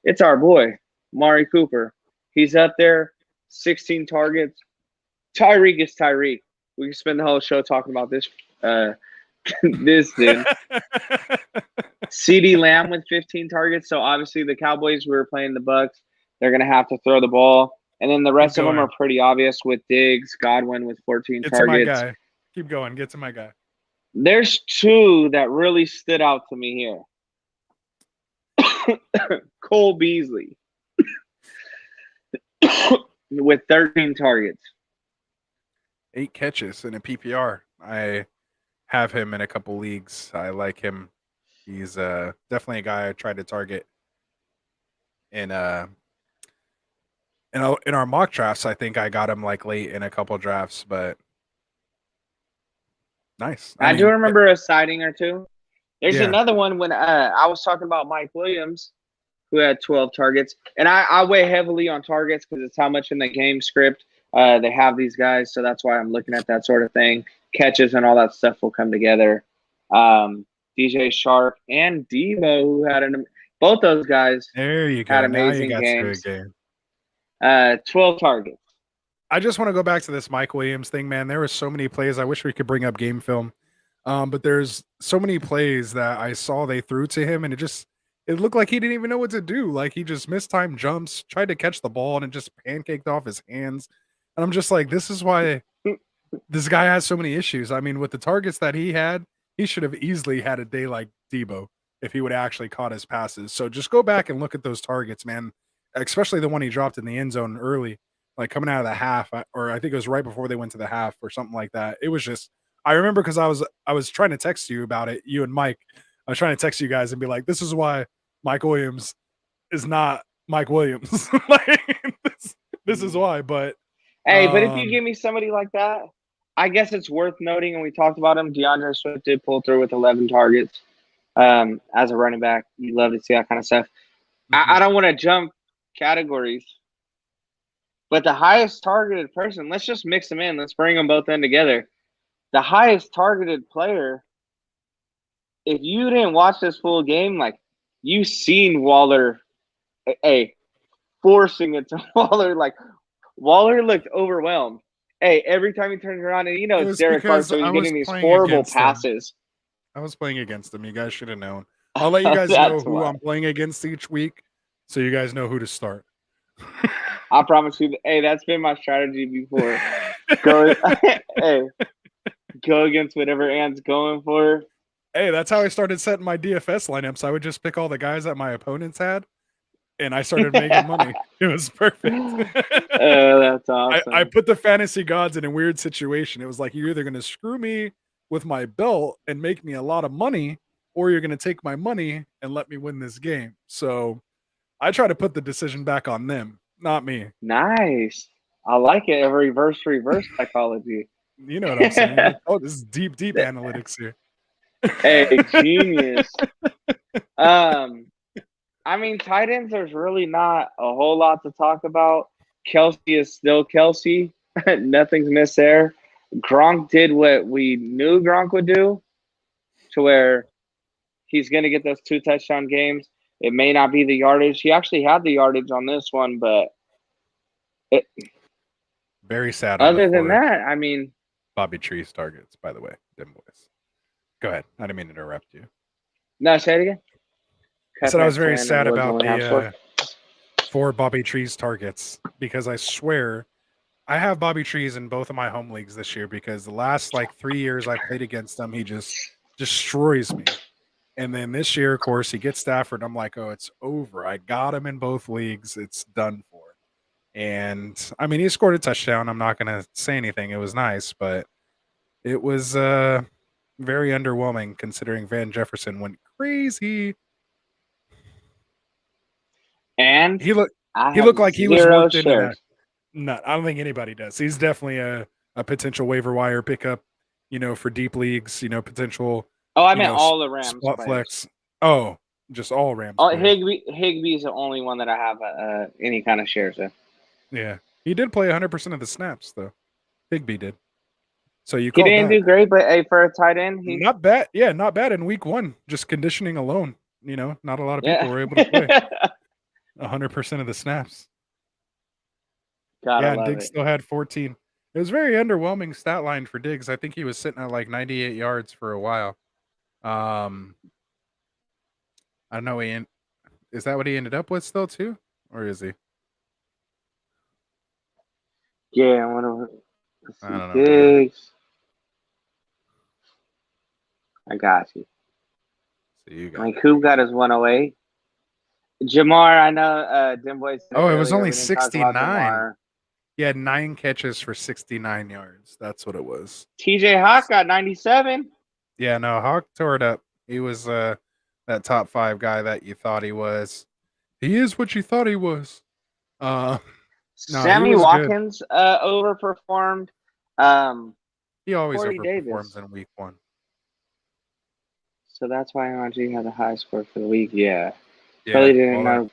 it's our boy, Mari Cooper. He's up there, 16 targets. Tyreek is Tyreek. We can spend the whole show talking about this this dude. CeeDee Lamb with 15 targets. So obviously the Cowboys were playing the Bucks. They're going to have to throw the ball. And then the rest of them are pretty obvious with Diggs, Godwin with 14 targets. To my guy. Keep going. Get to my guy. There's 2 that really stood out to me here. Cole Beasley with 13 targets. 8 catches in a PPR. I have him in a couple leagues. I like him. He's definitely a guy I tried to target in our mock drafts. I think I got him late in a couple drafts, but nice. I do remember a sighting or 2. There's another one when I was talking about Mike Williams, who had 12 targets. And I weigh heavily on targets because it's how much in the game script they have these guys. So that's why I'm looking at that sort of thing. Catches and all that stuff will come together. DJ Sharp and Devo, who had both those guys had amazing games. 12 targets. I just want to go back to this Mike Williams thing, man. There were so many plays. I wish we could bring up game film. But there's so many plays that I saw they threw to him, and it looked like he didn't even know what to do. He just missed time jumps, tried to catch the ball, and it just pancaked off his hands. And I'm just like, this is why this guy has so many issues. I mean, with the targets that he had, he should have easily had a day like Debo if he would have actually caught his passes. So just go back and look at those targets, man, especially the one he dropped in the end zone early, coming out of the half, or I think it was right before they went to the half or something like that. It was just, I remember because I was trying to text you about it, you and Mike. I was trying to text you guys and be like, this is why Mike Williams is not Mike Williams. This is why, but hey, but if you give me somebody like that, I guess it's worth noting, and we talked about him. DeAndre Swift did pull through with 11 targets as a running back. You love to see that kind of stuff. I don't want to jump categories, But the highest targeted person, let's just mix them in. Let's bring them both in together. The highest targeted player, if you didn't watch this full game, like, you seen Waller, forcing it to Waller. Like, Waller looked overwhelmed. Every time he turns around, and It it's was Derek Carr, because so he's I was getting these playing horrible against him. passes. I was playing against them. You guys should have known. I'll let you guys know who I'm playing against each week, so you guys know who to start. I promise you. That's been my strategy before. Go against whatever Ant's going for. Hey, that's how I started setting my DFS lineups. I would just pick all the guys that my opponents had, and I started making money. It was perfect. That's awesome. I put the fantasy gods in a weird situation. It was like, you're either going to screw me with my belt and make me a lot of money, or you're going to take my money and let me win this game. So I try to put the decision back on them, not me. Nice. I like it. A reverse psychology. You know what I'm saying? Oh, this is deep analytics here. Genius. I mean, tight ends, there's really not a whole lot to talk about. Kelsey is still Kelsey. Nothing's missed there. Gronk did what we knew Gronk would do, to where he's going to get those 2 touchdown games. It may not be the yardage. He actually had the yardage on this one, but very sad. Other than that, I mean, Bobby Tree's targets, by the way, dim boys. Go ahead. I didn't mean to interrupt you. No, say it again. I said I was very sad about the 4 Bobby Tree's targets, because I swear I have Bobby Trees in both of my home leagues this year, because the last 3 years I played against him, he just destroys me. And then this year, of course, he gets Stafford. I'm like, oh, it's over. I got him in both leagues. It's done for. And I mean, he scored a touchdown. I'm not going to say anything. It was nice, but it was very underwhelming considering Van Jefferson went crazy. And he looked like he was worked into that. No, I don't think anybody does. He's definitely a potential waiver wire pickup, for deep leagues, potential. Oh, I meant all the Rams. Spot flex. Oh, just all Rams. Oh, Higbee's the only one that I have any kind of shares in. Yeah, he did play 100% of the snaps though. Higbee did. So he didn't do great, but for a tight end, not bad. Yeah, not bad in week 1. Just conditioning alone, not a lot of people were able to play 100% of the snaps. And Diggs still had 14. It was very underwhelming stat line for Diggs. I think he was sitting at 98 yards for a while. I don't know. Is that what he ended up with still too, or is he? Yeah, I don't know. Diggs. I got you. So you got. Like, who got his 108? Jamar, I know. Dim Boy said it was only 69. He had 9 catches for 69 yards. That's what it was. TJ Hawk got 97. Yeah, no, Hawk tore it up. He was that top 5 guy that you thought he was. He is what you thought he was. Sammy Watkins overperformed. He always overperforms in week 1. So that's why RG had the high score for the week. Yeah. Probably didn't know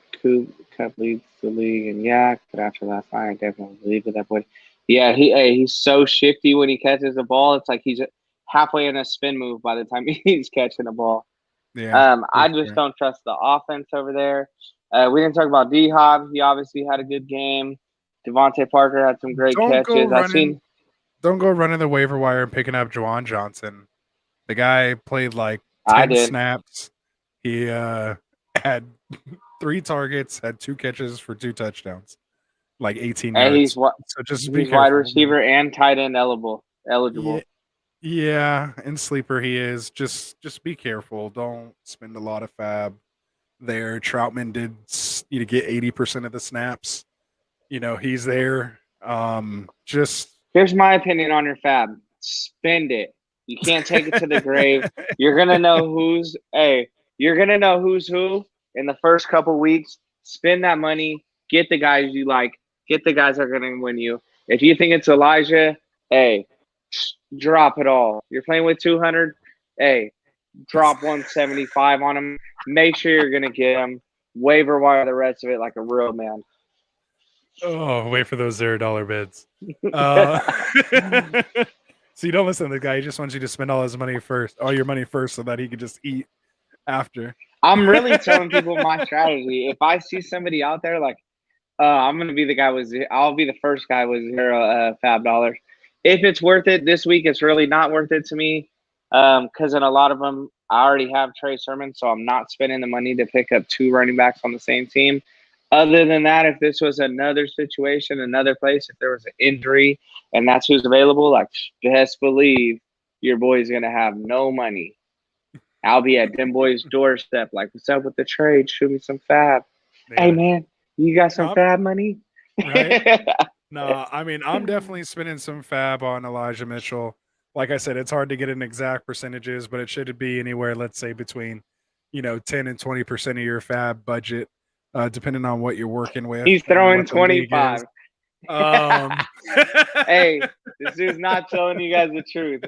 Cup leads the league and Yak, but after last night, I definitely believe that boy. Yeah, he's so shifty when he catches the ball. It's like he's halfway in a spin move by the time he's catching the ball. Yeah. I just don't trust the offense over there. We didn't talk about D-Hop. He obviously had a good game. Devontae Parker had some great catches. Don't go running the waiver wire and picking up Juwan Johnson. The guy played 10 snaps. He had 3 targets, had 2 catches for 2 touchdowns, 18 yards. He's wide receiver and tight end eligible. Yeah, in sleeper he is. Just be careful. Don't spend a lot of fab there. Troutman did get 80% of the snaps. He's there. Here's my opinion on your fab. Spend it. You can't take it to the grave. You're gonna know who's who in the first couple weeks. Spend that money. Get the guys you like. Get the guys that are gonna win you. If you think it's Elijah, drop it all. You're playing with 200. Drop 175 on him. Make sure you're gonna get him. Waiver wire the rest of it like a real man. Oh, wait for those $0 bids. So you don't listen to the guy. He just wants you to spend all your money first, so that he can just eat after. I'm really telling people my strategy. If I see somebody out there like, I'm gonna be the guy with I'll be the first guy with zero fab dollars. If it's worth it this week, it's really not worth it to me. Because in a lot of them, I already have Trey Sermon, so I'm not spending the money to pick up 2 running backs on the same team. Other than that, if this was another situation, another place, if there was an injury and that's who's available, like best believe your boy's gonna have no money. I'll be at them boys' doorstep, like, what's up with the trade? Shoot me some fab. Yeah. Hey man, you got some fab money? Right? No, I mean, I'm definitely spending some fab on Elijah Mitchell. Like I said, it's hard to get an exact percentages, but it should be anywhere, let's say, between 10 and 20% of your fab budget, depending on what you're working with. He's throwing 25. Hey, this dude's not telling you guys the truth.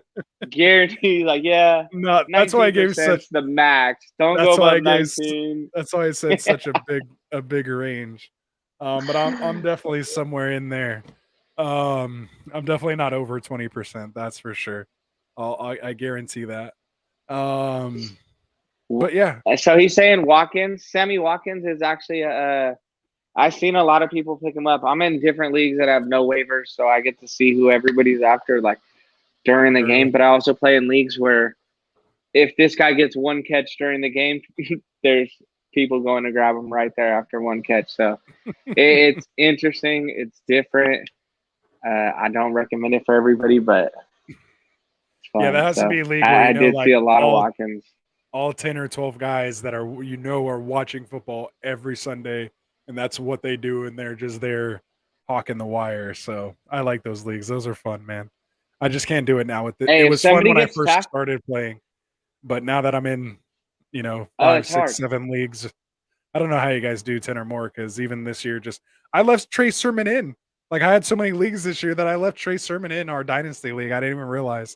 Guarantee, like, yeah. No, that's why I gave such the max. Don't go above 19. That's why I said such a big range. But I'm definitely somewhere in there. I'm definitely not over 20%. That's for sure. I guarantee that. But yeah. So he's saying Watkins. Sammy Watkins is actually I've seen a lot of people pick him up. I'm in different leagues that have no waivers, so I get to see who everybody's after, like during the game. But I also play in leagues where if this guy gets 1 catch during the game, there's people going to grab him right there after 1 catch. So it's interesting. It's different. I don't recommend it for everybody, but it's fun. Yeah, that has to be a league where I did see a lot of Watkins. All 10 or 12 guys that are watching football every Sunday, and that's what they do, and they're just there hawking the wire. So I like those leagues. Those are fun, man. I just can't do it now with it. It was fun when I first started playing, but now that I'm in, 5, 6, 7 leagues, I don't know how you guys do 10 or more, because even this year, I left Trey Sermon in. Like, I had so many leagues this year that I left Trey Sermon in our Dynasty League. I didn't even realize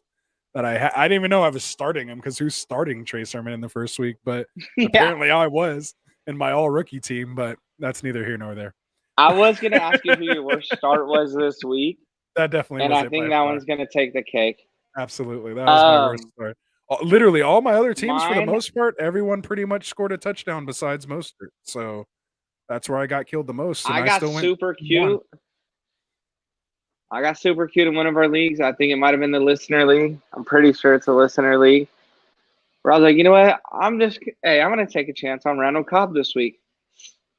that I didn't even know I was starting him, because who's starting Trey Sermon in the first week? But apparently I was in my all-rookie team, but that's neither here nor there. I was going to ask you who your worst start was this week. That definitely was. And I think that one's going to take the cake. Absolutely. That was my worst start. Literally, all my other teams, for the most part, everyone pretty much scored a touchdown besides Mostert. So that's where I got killed the most. And I got super cute. I got super cute in one of our leagues. I think it might have been the listener league. I'm pretty sure it's a listener league. Where I was like, you know what? I'm going to take a chance on Randall Cobb this week.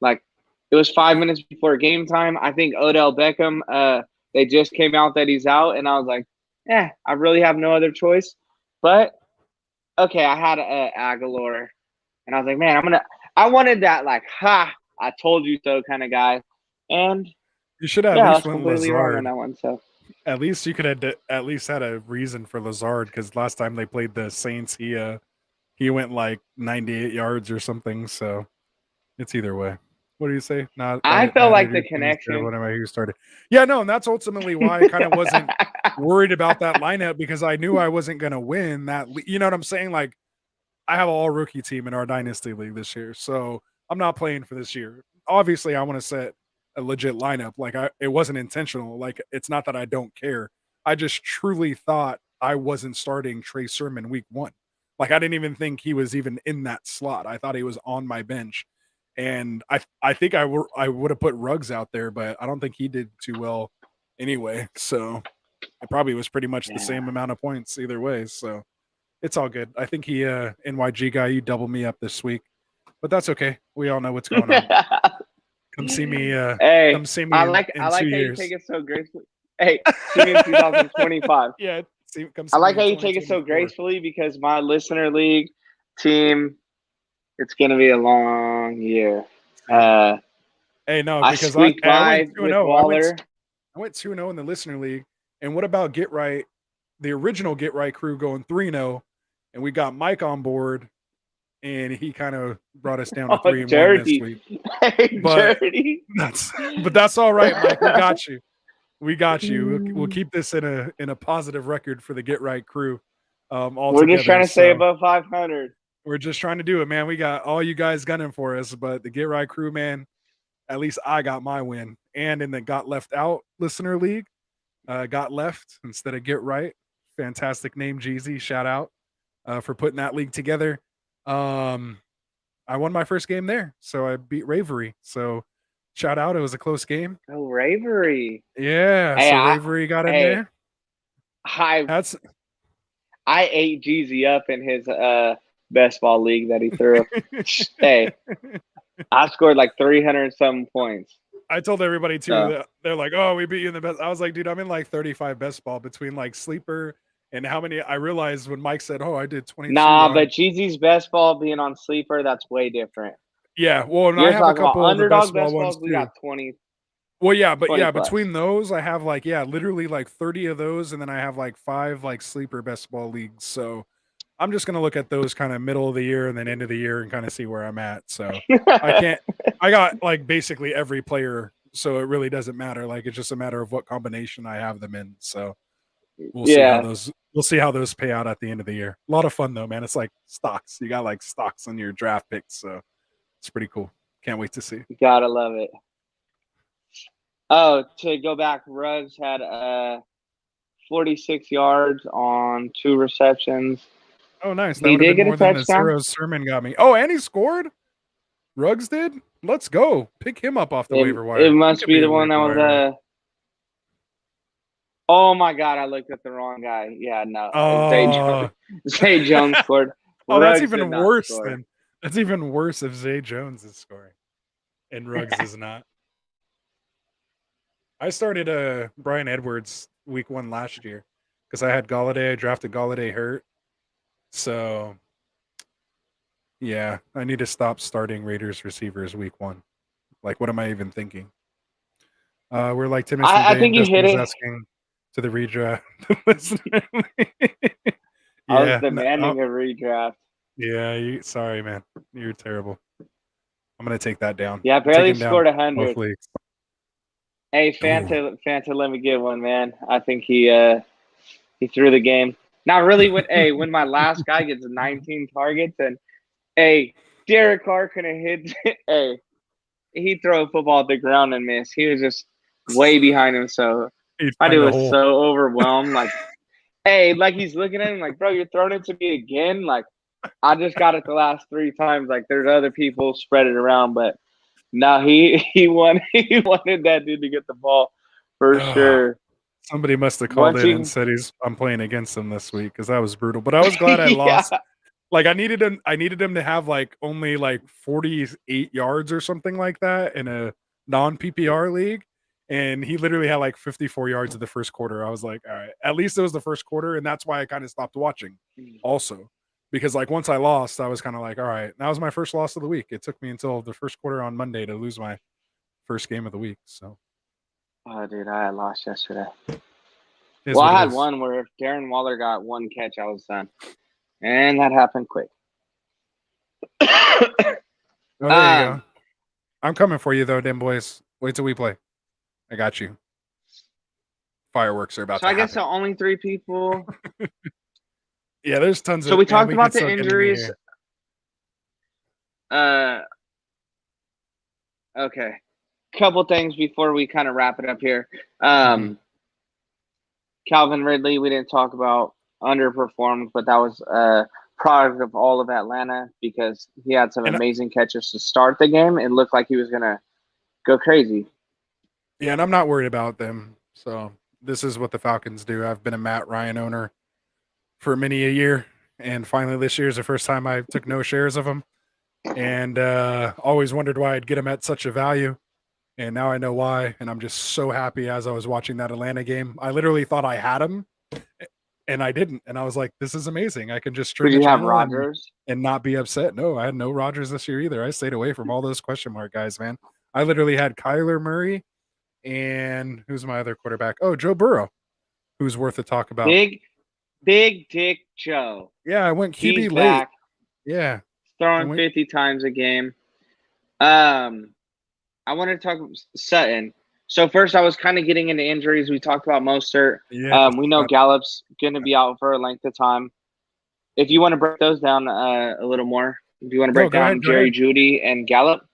Like, it was 5 minutes before game time. I think Odell Beckham, they just came out that he's out. And I was like, I really have no other choice. But, okay, I had Aguilar. And I was like, man, I wanted that, like, I told you so kind of guy. And you should have at least went Lazard on that one. So at least you could have at least had a reason for Lazard, because last time they played the Saints, he went like 98 yards or something. So it's either way. What do you say? I felt like the connection. Whenever he started, yeah, no, and that's ultimately why I kind of wasn't worried about that lineup, because I knew I wasn't going to win that. You know what I'm saying? Like, I have an all rookie team in our Dynasty League this year, so I'm not playing for this year. Obviously, I want to set a legit lineup. Like, it wasn't intentional. Like, it's not that I don't care. I just truly thought I wasn't starting Trey Sermon week 1. Like, I didn't even think he was even in that slot. I thought he was on my bench. And I think I would have put Ruggs out there, but I don't think he did too well anyway. So it probably was pretty much the same amount of points either way. So it's all good. I think he NYG guy, you doubled me up this week, but that's okay. We all know what's going on. Come see me. Come see me. I like how you take it so gracefully. Hey, see me in 2025. Yeah. I like how you take it so gracefully, because my listener league team, it's gonna be a long year. Hey, no, because I went 2-0. Waller. I went 2-0 in the listener league. And what about Get Right, the original Get Right crew going 3-0, and we got Mike on board, and he kind of brought us down to 3-1 this week. Hey, dirty. But that's all right, Mike. We got you. We got you. We'll keep this in a positive record for the Get Right crew. We're just trying to stay above 500. We're just trying to do it, man. We got all you guys gunning for us, but the Get Right crew, man, at least I got my win. and in the Got Left Out listener league. Got left instead of get right. Fantastic name, Jeezy. Shout out for putting that league together. I won my first game there, so I beat Ravery. So shout out. It was a close game. Oh, Ravery. Yeah, Hey, so Ravery got in there. I ate Jeezy up in his best ball league that he threw. Hey, I scored like 300 some points. I told everybody too that they're like, "Oh, we beat you in the best." I was like, "Dude, I'm in like 35 best ball between like sleeper and how many." I realized when Mike said, "Oh, I did 22." Nah, but Jeezy's best ball being on sleeper, that's way different. Yeah, well, and I have a couple of the best ball ones too. We got 20. Well, yeah, but yeah, plus. Between those, I have like literally like 30 of those, and then I have like 5 like sleeper best ball leagues. So I'm just gonna look at those kind of middle of the year and then end of the year and kind of see where I'm at. So I got like basically every player, so it really doesn't matter. Like it's just a matter of what combination I have them in. So we'll see how those pay out at the end of the year. A lot of fun though, man. It's like stocks. You got like stocks on your draft picks, so it's pretty cool. Can't wait to see. Gotta love it. Oh, to go back, Ruggs had 46 yards on 2 receptions. Oh, nice. That would have been more than the Zero's sermon got me. Oh, and he scored? Ruggs did? Let's go. Pick him up off the waiver wire. It must be the one that was oh my God, I looked at the wrong guy. Yeah, no. Zay Jones scored. Oh, that's even worse then. That's even worse if Zay Jones is scoring and Ruggs is not. I started Brian Edwards week 1 last year because I had Galladay. I drafted Galladay hurt. So, yeah, I need to stop starting Raiders receivers week 1. Like, what am I even thinking? We're like Timothy. I think you hit it. Asking to the redraft. I was demanding a redraft. Yeah, sorry, man. You're terrible. I'm going to take that down. Yeah, barely scored 100. Hey, Fanta, let me get one, man. I think he threw the game. Not really. When my last guy gets 19 targets and Derek Carr couldn't hit. He throw a football at the ground and miss. He was just way behind him. So my dude was so overwhelmed. Like, like he's looking at him like, bro, you're throwing it to me again. Like, I just got it the last 3 times. Like, there's other people spread it around, but. No, he wanted that dude to get the ball for sure. Somebody must have called in and said I'm playing against him this week because that was brutal. But I was glad I lost. Like I needed him to have like only like 48 yards or something like that in a non-PPR league, and he literally had like 54 yards in the first quarter. I was like, all right, at least it was the first quarter, and that's why I kind of stopped watching. Also. Because like once I lost, I was kind of like, all right, that was my first loss of the week. It took me until the first quarter on Monday to lose my first game of the week. So, oh, dude, I had lost yesterday. I had one where if Darren Waller got 1 catch, I was done, and that happened quick. Oh, there you go. I'm coming for you though, Dim boys. Wait till we play. I got you. Fireworks are about to happen. So I guess the only 3 people. Yeah, there's tons of. So we talked about the injuries. Okay. Couple things before we kind of wrap it up here. Calvin Ridley, we didn't talk about, underperformed, but that was a product of all of Atlanta because he had some amazing catches to start the game. It looked like he was going to go crazy. Yeah, and I'm not worried about them. So this is what the Falcons do. I've been a Matt Ryan owner for many a year, and finally this year is the first time I took no shares of him, and always wondered why I'd get him at such a value, and now I know why, and I'm just so happy as I was watching that Atlanta game. I literally thought I had him, and I didn't, and I was like, this is amazing. I can just Did you have Rodgers and not be upset. No, I had no Rodgers this year either. I stayed away from all those question mark guys, man. I literally had Kyler Murray, and who's my other quarterback? Oh, Joe Burrow, who's worth a talk about. Big Dick Joe. Yeah, I went QB late. Back. Yeah. Throwing 50 times a game. I wanted to talk about Sutton. So first I was kind of getting into injuries. We talked about Mostert. Yeah, we know Gallup's going to be out for a length of time. If you want to break those down a little more. Do you want to break down Jerry Jeudy and Gallup?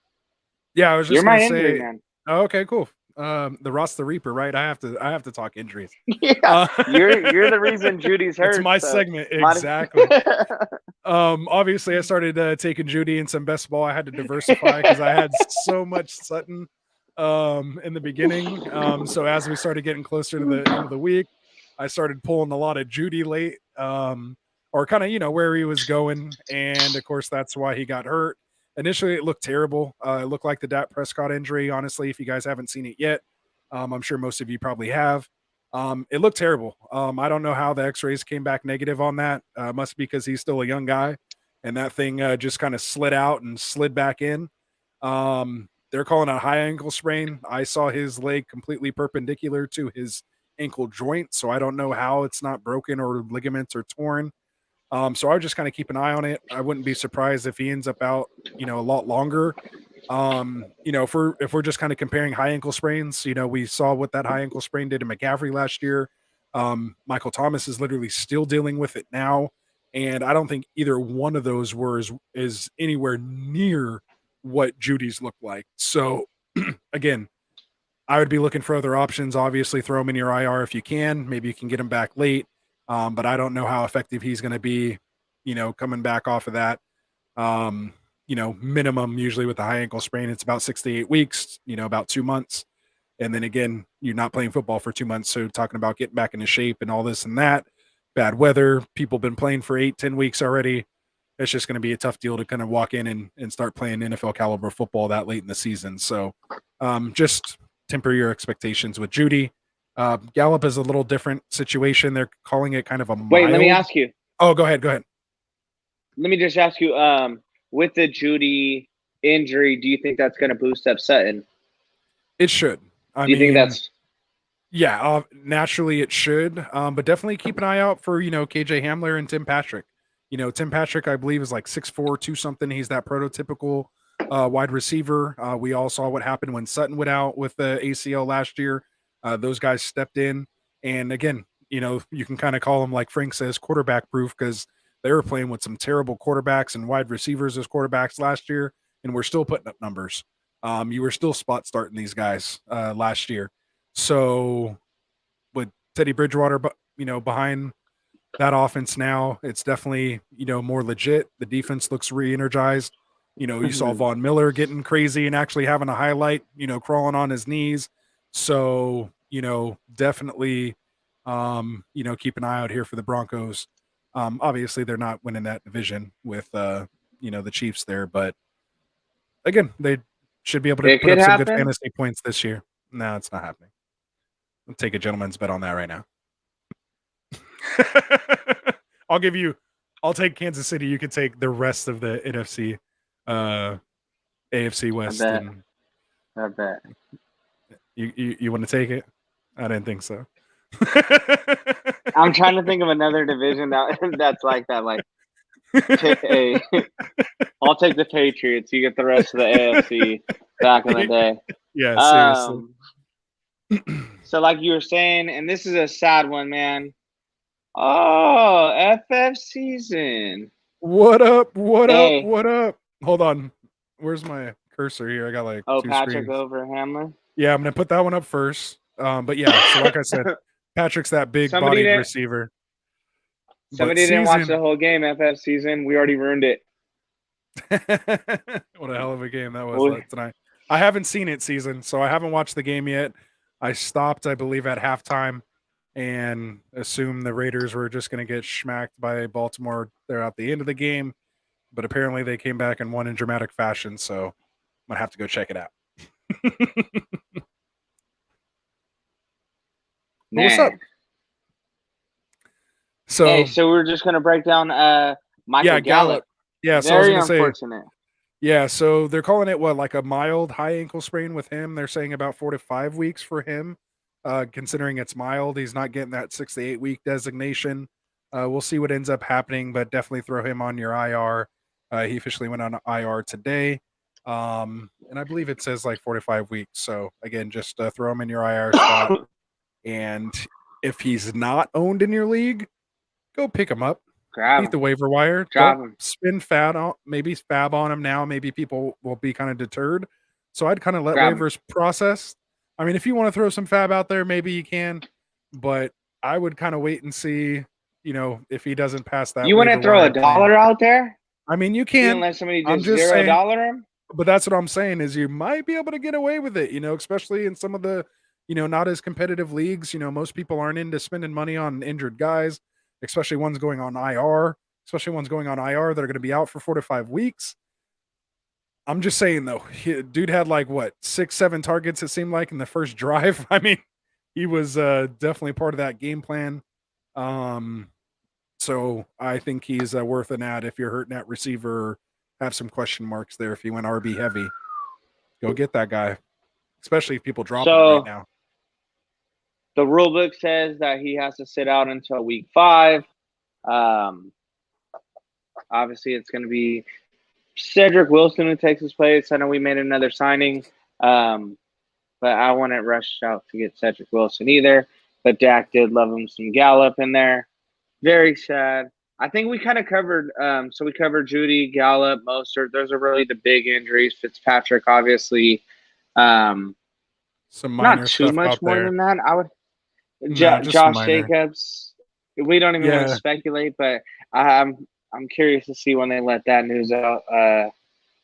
Yeah, I was just You're my say, injury man. Oh, okay, cool. the Ross the Reaper, right? I have to talk injuries. Yeah, you're the reason Judy's hurt. It's my segment, exactly. Obviously, I started taking Judy in some best ball. I had to diversify because I had so much Sutton in the beginning. So as we started getting closer to the end of the week, I started pulling a lot of Judy late, or kind of where he was going, and of course that's why he got hurt. Initially, it looked terrible. It looked like the Dak Prescott injury. Honestly, if you guys haven't seen it yet, I'm sure most of you probably have. It looked terrible. I don't know how the X-rays came back negative on that. Must be because he's still a young guy, and that thing just kind of slid out and slid back in. They're calling it a high ankle sprain. I saw his leg completely perpendicular to his ankle joint, so I don't know how it's not broken or ligaments are torn. So I would just kind of keep an eye on it. I wouldn't be surprised if he ends up out, a lot longer. If we're just kind of comparing high ankle sprains, we saw what that high ankle sprain did to McCaffrey last year. Michael Thomas is literally still dealing with it now, and I don't think either one of those is anywhere near what Judy's looked like. So again, I would be looking for other options. Obviously, throw him in your IR if you can. Maybe you can get him back late. But I don't know how effective he's going to be, coming back off of that. Minimum usually with the high ankle sprain, it's about 6 to 8 weeks, about 2 months. And then again, you're not playing football for 2 months. So talking about getting back into shape and all this and that, bad weather, people been playing for 8-10 weeks already. It's just going to be a tough deal to kind of walk in and start playing NFL caliber football that late in the season. So just temper your expectations with Judy. Gallup is a little different situation. They're calling it kind of a mild. Wait, let me ask you. Oh, go ahead. Let me just ask you, with the Judy injury, do you think that's going to boost up Sutton? It should. Do you think that's... Yeah, naturally it should. But definitely keep an eye out for, KJ Hamler and Tim Patrick. Tim Patrick, I believe, is like 6'4", 2 something. He's that prototypical wide receiver. We all saw what happened when Sutton went out with the ACL last year. Those guys stepped in, and again, you can kind of call them, like Frank says, quarterback proof, because they were playing with some terrible quarterbacks and wide receivers as quarterbacks last year, and we're still putting up numbers. You were still spot starting these guys last year. So with Teddy Bridgewater, behind that offense now, it's definitely, more legit. The defense looks re-energized. You saw Von Miller getting crazy and actually having a highlight, crawling on his knees. So, definitely, keep an eye out here for the Broncos. Obviously, they're not winning that division with, the Chiefs there. But, again, they should be able to put up some good fantasy points this year. No, it's not happening. I'll take a gentleman's bet on that right now. I'll take Kansas City. You can take the rest of the NFC, AFC West. I bet. You want to take it? I didn't think so. I'm trying to think of another division that's like that. Like, I'll take the Patriots. You get the rest of the AFC back in the day. Yeah, seriously. So, like you were saying, and this is a sad one, man. Oh, FF season. What up? What up? Hold on. Where's my cursor here? I got like two Patrick screens. over Hamler. Yeah, I'm gonna put that one up first. But yeah, so like I said, Patrick's that big bodied receiver. Somebody didn't watch the whole game, FF season. We already ruined it. What a hell of a game that was tonight. I haven't seen it, season, so I haven't watched the game yet. I stopped, I believe, at halftime and assumed the Raiders were just going to get schmacked by Baltimore there at the end of the game. But apparently they came back and won in dramatic fashion, so I'm going to have to go check it out. What's up? So we're just going to break down Michael Gallup. Yeah, so very I was going to unfortunate. Yeah, so they're calling it like a mild high ankle sprain with him. They're saying about 4 to 5 weeks for him, considering it's mild. He's not getting that 6 to 8 week designation. We'll see what ends up happening, but definitely throw him on your IR. He officially went on IR today, and I believe it says like 4 to 5 weeks. So again, just throw him in your IR spot. And if he's not owned in your league, go pick him up. Beat the waiver wire. Spin fab on him now. Maybe people will be kind of deterred. So I'd kind of let waivers process. I mean, if you want to throw some fab out there, maybe you can, but I would kind of wait and see, if he doesn't pass that You want to waiver throw a wire thing. dollar out there? I mean, you You can. let somebody I'm just just saying, $0 him? but that's what I'm saying is you might be able to get away with it, especially in some of the, not as competitive leagues. Most people aren't into spending money on injured guys, especially ones going on IR, that are going to be out for 4 to 5 weeks. I'm just saying though, dude had like what 6-7 targets it seemed like in the first drive. I mean, he was definitely part of that game plan. So I think he's worth an ad if you're hurting at receiver, have some question marks there. If you went RB heavy, go get that guy, especially if people drop him right now. The rule book says that he has to sit out until week 5. Obviously, it's going to be Cedric Wilson who takes his place. I know we made another signing, but I wouldn't rush out to get Cedric Wilson either. But Dak did love him some Gallup in there. Very sad. I think we kind of covered. So we covered Judy, Gallup, Mostert. Those are really the big injuries. Fitzpatrick, obviously. Some minor not too stuff much out more there. than that. I would. No, Josh Jacobs. We don't even want to speculate, but I'm curious to see when they let that news out.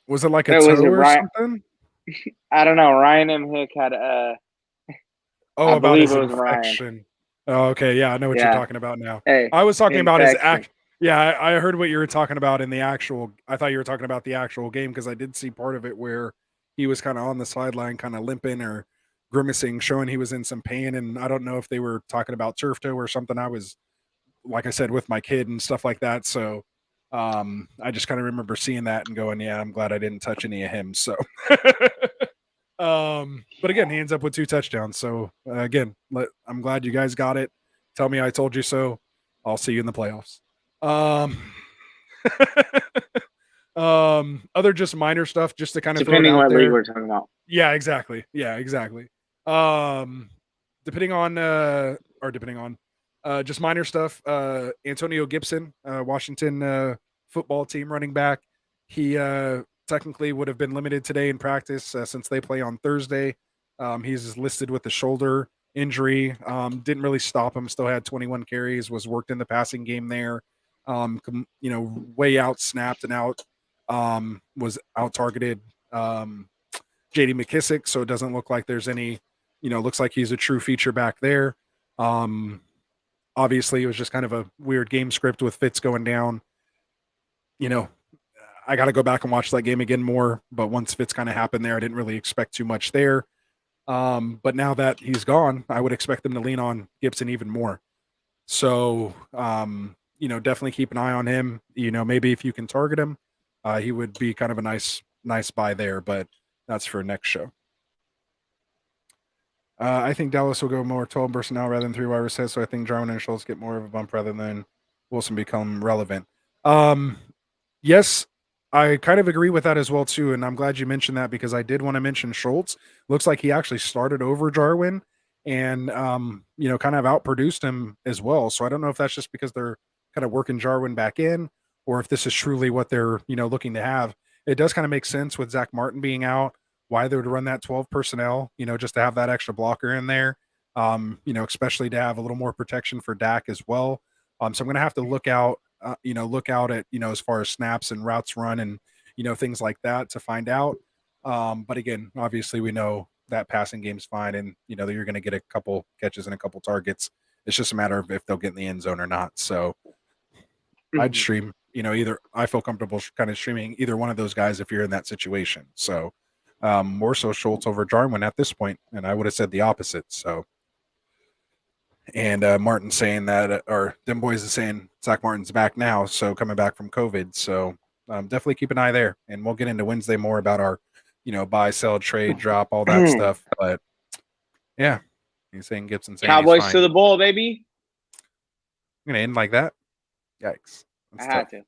Was it like a toe or something? I don't know. Ryan M. Hick had I about his it was infection. Ryan. Oh, okay. Yeah, I know what you're talking about now. Hey, I was talking about his act. Yeah, I heard what you were talking about in the actual. I thought you were talking about the actual game because I did see part of it where he was kind of on the sideline, kind of limping or grimacing, showing he was in some pain. And I don't know if they were talking about turf toe or something. I was, like I said, with my kid and stuff like that. So I just kind of remember seeing that and going, yeah, I'm glad I didn't touch any of him. So, but again, he ends up with 2 touchdowns. So again, I'm glad you guys got it. Tell me I told you so. I'll see you in the playoffs. Other just minor stuff, just to kind of depending throw it out what there. league we're talking about. Yeah, exactly. Depending on just minor stuff. Antonio Gibson, Washington football team running back. He technically would have been limited today in practice since they play on Thursday. He's listed with the shoulder injury. Didn't really stop him. Still had 21 carries. Was worked in the passing game there. Way out snapped and out. Was out targeted. J.D. McKissick. So it doesn't look like there's any. Looks like he's a true feature back there. Obviously, it was just kind of a weird game script with Fitz going down. I got to go back and watch that game again more. But once Fitz kind of happened there, I didn't really expect too much there. But now that he's gone, I would expect them to lean on Gibson even more. So, definitely keep an eye on him. Maybe if you can target him, he would be kind of a nice buy there. But that's for next show. I think Dallas will go more 12 personnel rather than 3 wide receivers. So I think Jarwin and Schultz get more of a bump rather than Wilson become relevant. Yes, I kind of agree with that as well too, and I'm glad you mentioned that because I did want to mention Schultz. Looks like he actually started over Jarwin, and kind of outproduced him as well. So I don't know if that's just because they're kind of working Jarwin back in, or if this is truly what they're looking to have. It does kind of make sense with Zach Martin being out, why they would run that 12 personnel, just to have that extra blocker in there, especially to have a little more protection for Dak as well. So I'm going to have to look out at, as far as snaps and routes run and, things like that to find out. But again, obviously we know that passing game's fine and, that you're going to get a couple catches and a couple targets. It's just a matter of if they'll get in the end zone or not. So I'd stream, either I feel comfortable kind of streaming either one of those guys if you're in that situation. So more so Schultz over Jarwin at this point, and I would have said the opposite. So, and Martin saying that, or them boys is saying Zach Martin's back now, so coming back from COVID. So definitely keep an eye there, and we'll get into Wednesday more about our, buy, sell, trade, drop, all that stuff. But yeah, he's saying Gibson saying Cowboys to the bowl, baby. I'm gonna end like that. Yikes! I had to.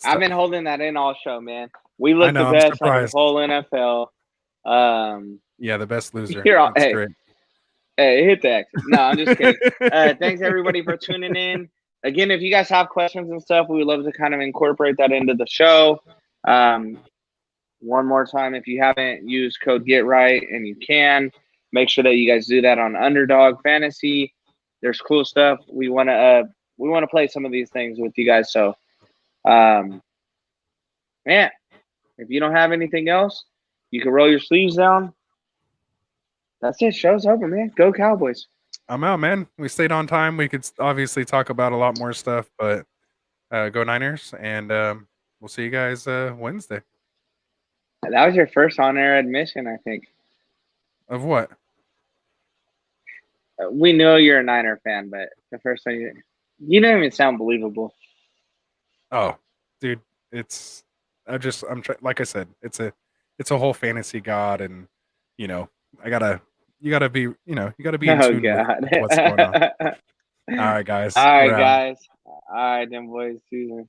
I've been holding that in all show, man. We look the best out of the whole NFL. Yeah, the best loser. That's great. Hey, hit the exit. No, I'm just kidding. Thanks, everybody, for tuning in. Again, if you guys have questions and stuff, we would love to kind of incorporate that into the show. One more time, if you haven't used code GETRIGHT, and you can, make sure that you guys do that on Underdog Fantasy. There's cool stuff. We want to play some of these things with you guys. So, man, if you don't have anything else, you can roll your sleeves down. That's it. Show's over, man. Go Cowboys. I'm out, man. We stayed on time. We could obviously talk about a lot more stuff, but go Niners, and we'll see you guys Wednesday. That was your first on-air admission, I think. Of what? We know you're a Niner fan, but the first time you don't even sound believable. Oh, dude, like I said, it's a whole fantasy god, and you gotta be in tune with what's going on. All right, guys. All right, guys. All right, then, boys. See you.